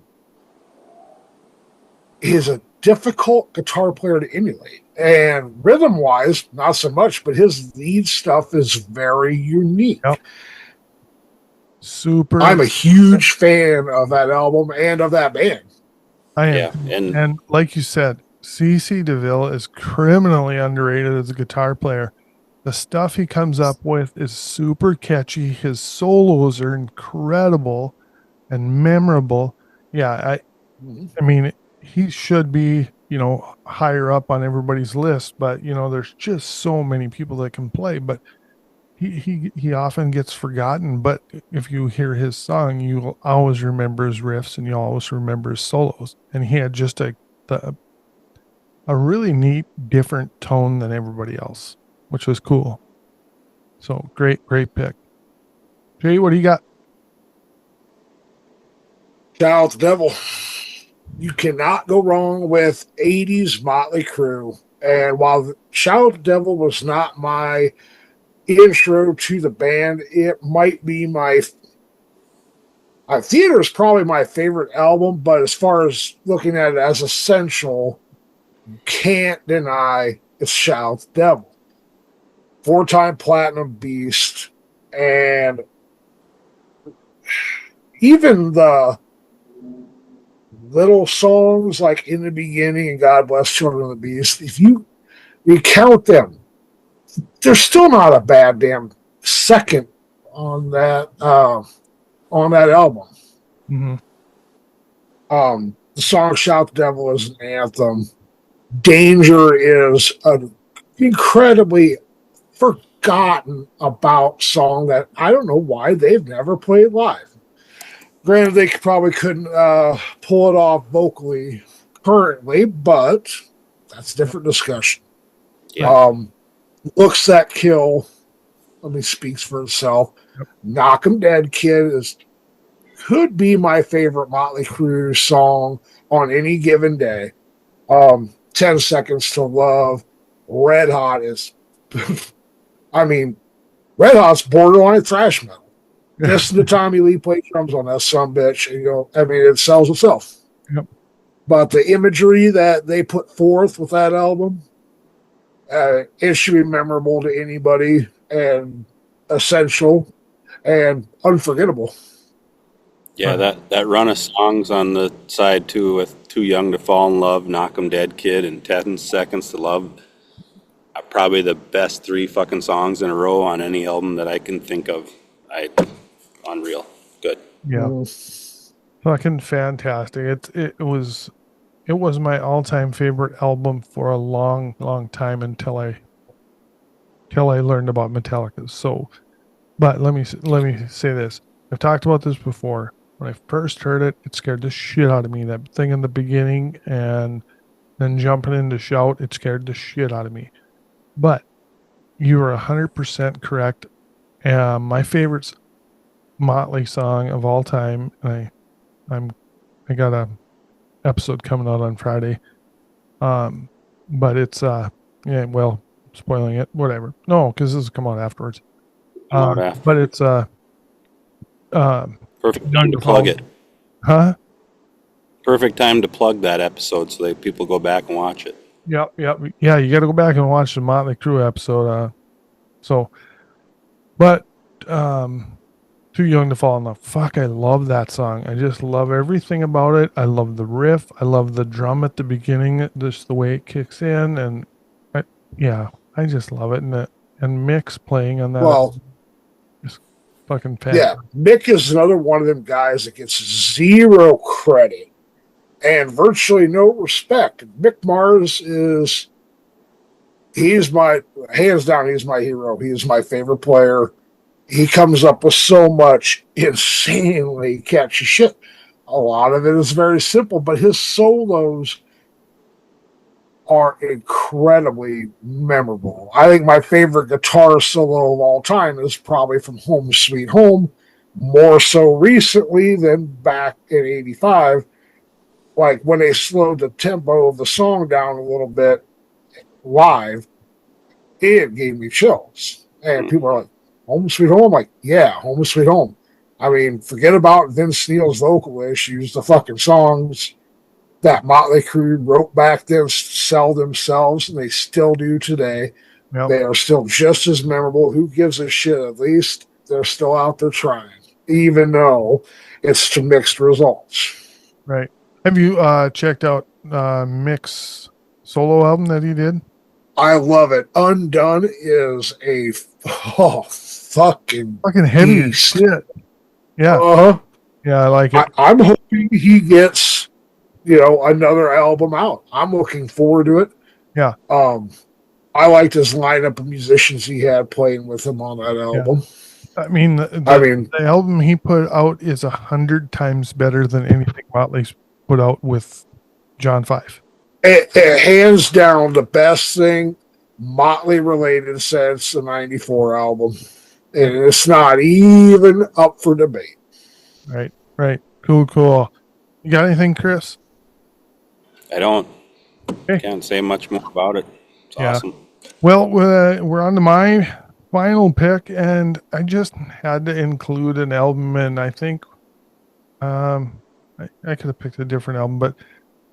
is a difficult guitar player to emulate. And rhythm-wise, not so much, but his lead stuff is very unique. Yep. Super. I'm a huge fan of that album and of that band. I am. Yeah, and like you said, CC DeVille is criminally underrated as a guitar player. The stuff he comes up with is super catchy. His solos are incredible and memorable. Yeah, I mean, he should be, higher up on everybody's list, but there's just so many people that can play, but he often gets forgotten. But if you hear his song, you'll always remember his riffs and you always remember his solos. And he had just a really neat, different tone than everybody else, which was cool. So great pick. Jay, what do you got? Shout out to Devil. You cannot go wrong with 80s Motley Crue. And while Shout Out to Devil was not my intro to the band, it might be my Theater is probably my favorite album, but as far as looking at it as essential, you can't deny it's Shout Out to Devil. 4-time platinum beast, and even the little songs like In the Beginning and God Bless Children of the Beast, if you recount them, there's still not a bad damn second on that album. Mm-hmm. The song Shout the Devil is an anthem. Danger is an incredibly forgotten about song that I don't know why they've never played live. Granted, they probably couldn't pull it off vocally currently, but That's a different discussion. Yeah. Looks That Kill, I mean, speaks for itself. Yep. Knock 'em Dead Kid could be my favorite Motley Crue song on any given day. 10 Seconds to Love, Red Hot is, I mean, Red Hot's borderline thrash metal. Listen to Tommy Lee play drums on that bitch, and I mean, it sells itself. Yep. But the imagery that they put forth with that album, it should be memorable to anybody and essential and unforgettable. Yeah, that run of songs on the side too, with Too Young to Fall in Love, Knock 'em Dead Kid, and 10 Seconds to Love, are probably the best 3 fucking songs in a row on any album that I can think of. Unreal. Good. Yeah. Fucking fantastic. It was my all-time favorite album for a long, long time until I learned about Metallica. So, but let me say this. I've talked about this before. When I first heard it, it scared the shit out of me. That thing in the beginning and then jumping into Shout, it scared the shit out of me. But you are 100% correct. My favorite Motley song of all time, and I got a episode coming out on Friday. But it's yeah, well, spoiling it, whatever. No, because this will come out afterwards. But it's perfect time to plug it. Huh? Perfect time to plug that episode so that people go back and watch it. Yep. Yeah, you got to go back and watch the Motley Crue episode. But Too Young to Fall in Love. Fuck, I love that song. I just love everything about it. I love the riff. I love the drum at the beginning, just the way it kicks in, and I just love it. And Mick's playing on that. Well, just fucking fan. Yeah, Mick is another one of them guys that gets zero credit and virtually no respect. Mick Mars he's my, hands down, he's my hero. He is my favorite player. He comes up with so much insanely catchy shit. A lot of it is very simple, but his solos are incredibly memorable. I think my favorite guitar solo of all time is probably from Home Sweet Home, more so recently than back in 85. Like when they slowed the tempo of the song down a little bit live, it gave me chills. And people are like, Home Sweet Home? I'm like, yeah, Home Sweet Home. I mean, forget about Vince Neil's vocal issues. The fucking songs that Motley Crue wrote back then sell themselves, and they still do today. Yep. They are still just as memorable. Who gives a shit? At least they're still out there trying, even though it's to mixed results. Right. Have you checked out Mick's solo album that he did? I love it. Undone is a fucking heavy as shit. Yeah. Uh-huh. Yeah, I like it. I'm hoping he gets, another album out. I'm looking forward to it. Yeah. I liked his lineup of musicians he had playing with him on that album. Yeah. I mean, the album he put out is 100 times better than anything Motley's put out with John 5. It hands down the best thing Motley related since the 94 album. And it's not even up for debate. Right. Cool. You got anything, Chris? I don't. Okay. Can't say much more about it. It's awesome. Well, we're on to my final pick, and I just had to include an album, and I think I could have picked a different album, but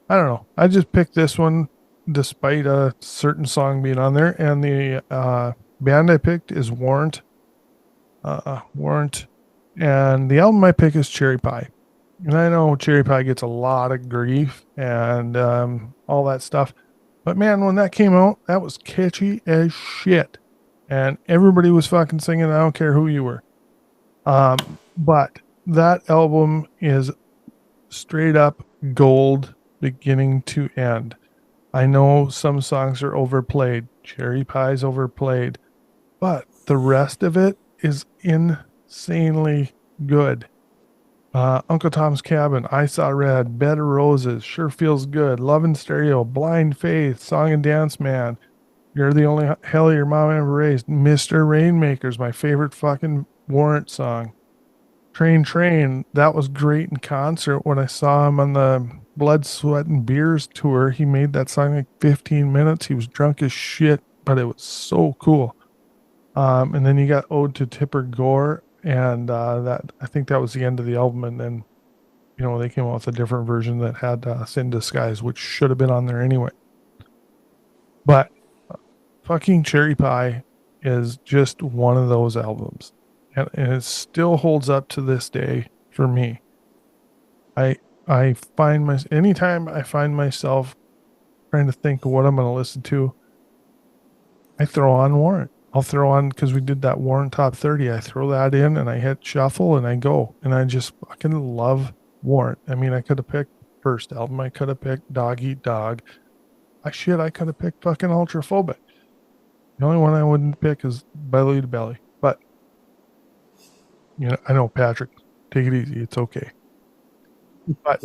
I don't know. I just picked this one despite a certain song being on there, and the band I picked is Warrant. And the album I pick is Cherry Pie. And I know Cherry Pie gets a lot of grief and all that stuff. But man, when that came out, that was catchy as shit. And everybody was fucking singing. I don't care who you were. But that album is straight up gold beginning to end. I know some songs are overplayed. Cherry Pie's overplayed. But the rest of it is insanely good. Uncle Tom's Cabin, I Saw Red, Bed of Roses, Sure Feels Good, Love and Stereo, Blind Faith, Song and Dance Man, You're the Only Hell Your Mom Ever Raised, Mr. Rainmaker's my favorite fucking Warrant song. Train, that was great in concert when I saw him on the Blood, Sweat, and Beers tour. He made that song like 15 minutes. He was drunk as shit, but it was so cool. And then you got Ode to Tipper Gore, and that I think that was the end of the album. And then they came out with a different version that had Sin Disguise, which should have been on there anyway. But fucking Cherry Pie is just one of those albums, and it still holds up to this day for me. I find anytime I find myself trying to think of what I'm going to listen to, I throw on Warrant. I'll throw on, because we did that Warrant Top 30. I throw that in and I hit shuffle and I go. And I just fucking love Warrant. I mean, I could have picked first album. I could have picked Dog Eat Dog. I could have picked fucking Ultraphobic. The only one I wouldn't pick is Belly to Belly. But, I know, Patrick, take it easy. It's okay. But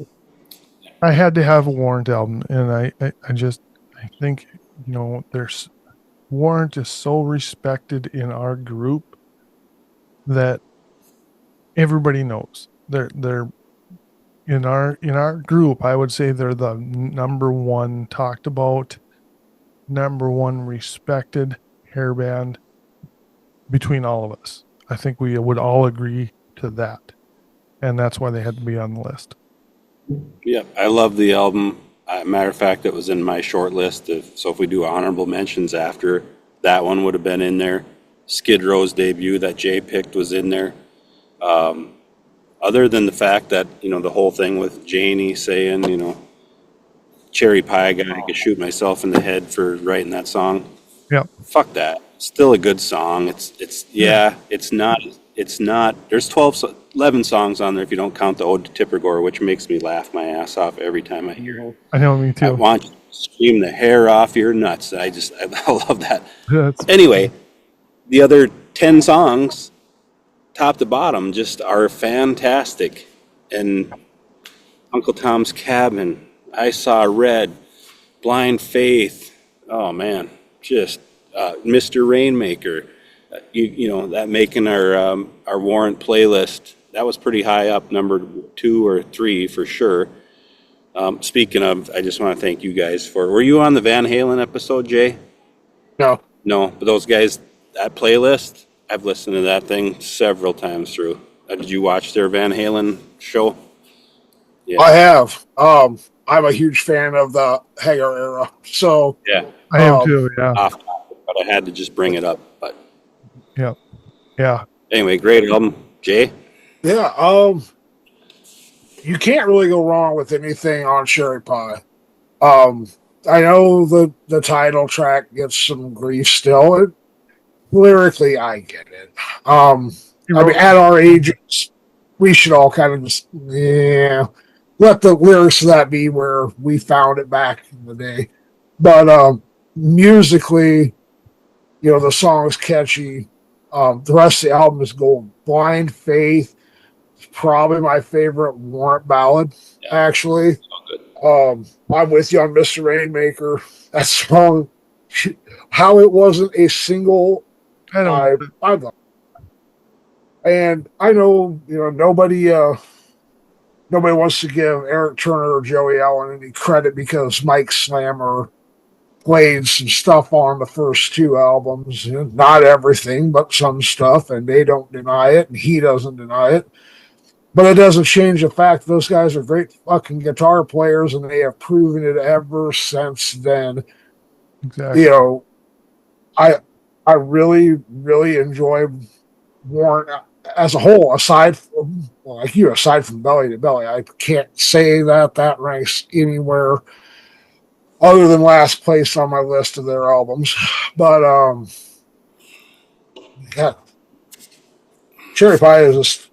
I had to have a Warrant album. And I think, there's Warrant is so respected in our group that everybody knows. They're in our group. I would say they're the number one talked about, number one respected hair band between all of us. I think we would all agree to that, and that's why they had to be on the list. Yeah, I love the album. Matter of fact, it was in my short list. So if we do honorable mentions after, that one would have been in there. Skid Row's debut that Jay picked was in there. Other than the fact that, the whole thing with Janie saying, Cherry Pie guy, I could shoot myself in the head for writing that song. Yep. Fuck that. Still a good song. It's not, there's 11 songs on there if you don't count the Ode to Tipper Gore, which makes me laugh my ass off every time I hear it. I know, me too. I want you to scream the hair off your nuts. I love that. That's Anyway, the other 10 songs, top to bottom, just are fantastic. And Uncle Tom's Cabin, I Saw Red, Blind Faith, oh man, just Mr. Rainmaker, that making our Warrant playlist, that was pretty high up, number 2 or 3 for sure. Speaking of, I just want to thank you guys were you on the Van Halen episode, Jay? No. No, but those guys, that playlist, I've listened to that thing several times through. Did you watch their Van Halen show? Yeah. I have. I'm a huge fan of the Hagar era. So Yeah. I am too. Yeah. Off topic, but I had to just bring it up. But Yeah. anyway, great album, Jay. yeah, you can't really go wrong with anything on Cherry Pie. I know the title track gets some grief still. Lyrically, I get it. I mean, at our ages, we should all kind of just let the lyrics of that be where we found it back in the day. But musically, the song is catchy. The rest of the album is gold. Blind Faith is probably my favorite Warrant ballad, actually. So good. I'm with you on Mr. Rainmaker. That song, how it wasn't a single, I don't. I love it. And I know, nobody wants to give Eric Turner or Joey Allen any credit because Mike Slammer played some stuff on the first 2 albums. Not everything, but some stuff, and they don't deny it, and he doesn't deny it. But it doesn't change the fact that those guys are great fucking guitar players, and they have proven it ever since then. Exactly. I really, really enjoy Warrant as a whole, aside from Belly to Belly. I can't say that ranks anywhere other than last place on my list of their albums. But yeah, Cherry Pie is just,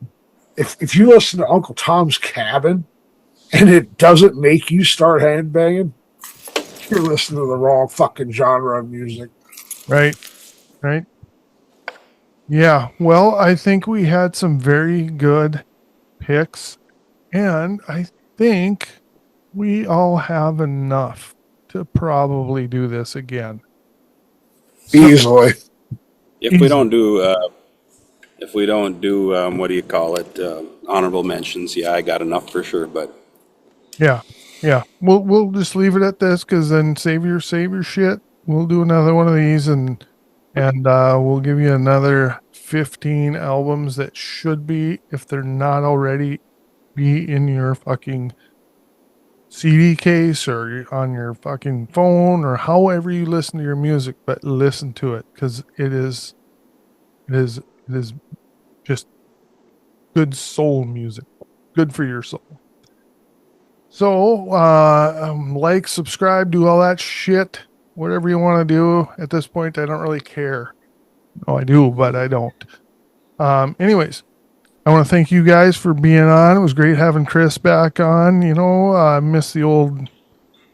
if you listen to Uncle Tom's Cabin and it doesn't make you start handbanging, you're listening to the wrong fucking genre of music. Right. Yeah. Well, I think we had some very good picks, And I think we all have enough to probably do this again. So, Easily. If we don't do, what do you call it? Honorable mentions. Yeah, I got enough for sure, but yeah. We'll just leave it at this, because then save your shit. We'll do another one of these, and we'll give you another 15 albums that should be, if they're not already, be in your fucking CD case or on your fucking phone or however you listen to your music, but listen to it, because it is just good soul music, good for your soul. So, like, subscribe, do all that shit, whatever you want to do. At this point, I don't really care. No, I do, but I don't. Anyways, I want to thank you guys for being on. It was great having Chris back on. I miss the old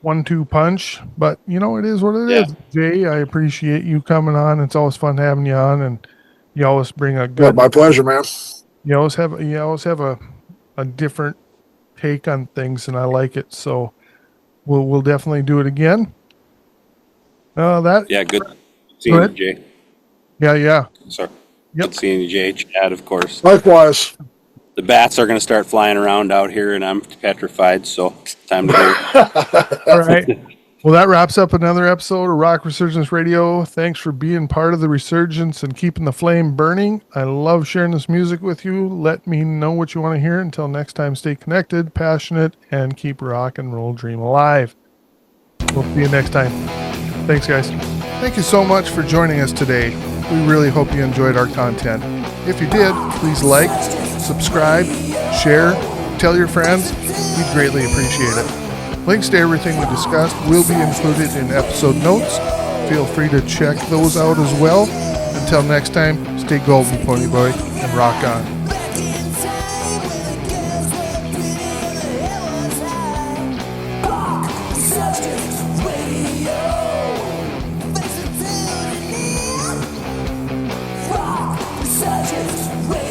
1-2 punch, but it is what it is. Jay, I appreciate you coming on. It's always fun having you on, and you always bring a good. My pleasure, man. You always have a different take on things, and I like it. So we'll definitely do it again. good seeing you, Jay. Yeah. Sorry. Yep. Good seeing you, Jay. Chad, of course. Likewise. The bats are going to start flying around out here, and I'm petrified, so it's time to go. All right. Well, that wraps up another episode of Rock Resurgence Radio. Thanks for being part of the resurgence and keeping the flame burning. I love sharing this music with you. Let me know what you want to hear. Until next time, stay connected, passionate, and keep rock and roll dream alive. We'll see you next time. Thanks, guys. Thank you so much for joining us today. We really hope you enjoyed our content. If you did, please like, subscribe, share, tell your friends. We'd greatly appreciate it. Links to everything we discussed will be included in episode notes. Feel free to check those out as well. Until next time, stay golden, Pony Boy, and rock on. Radio.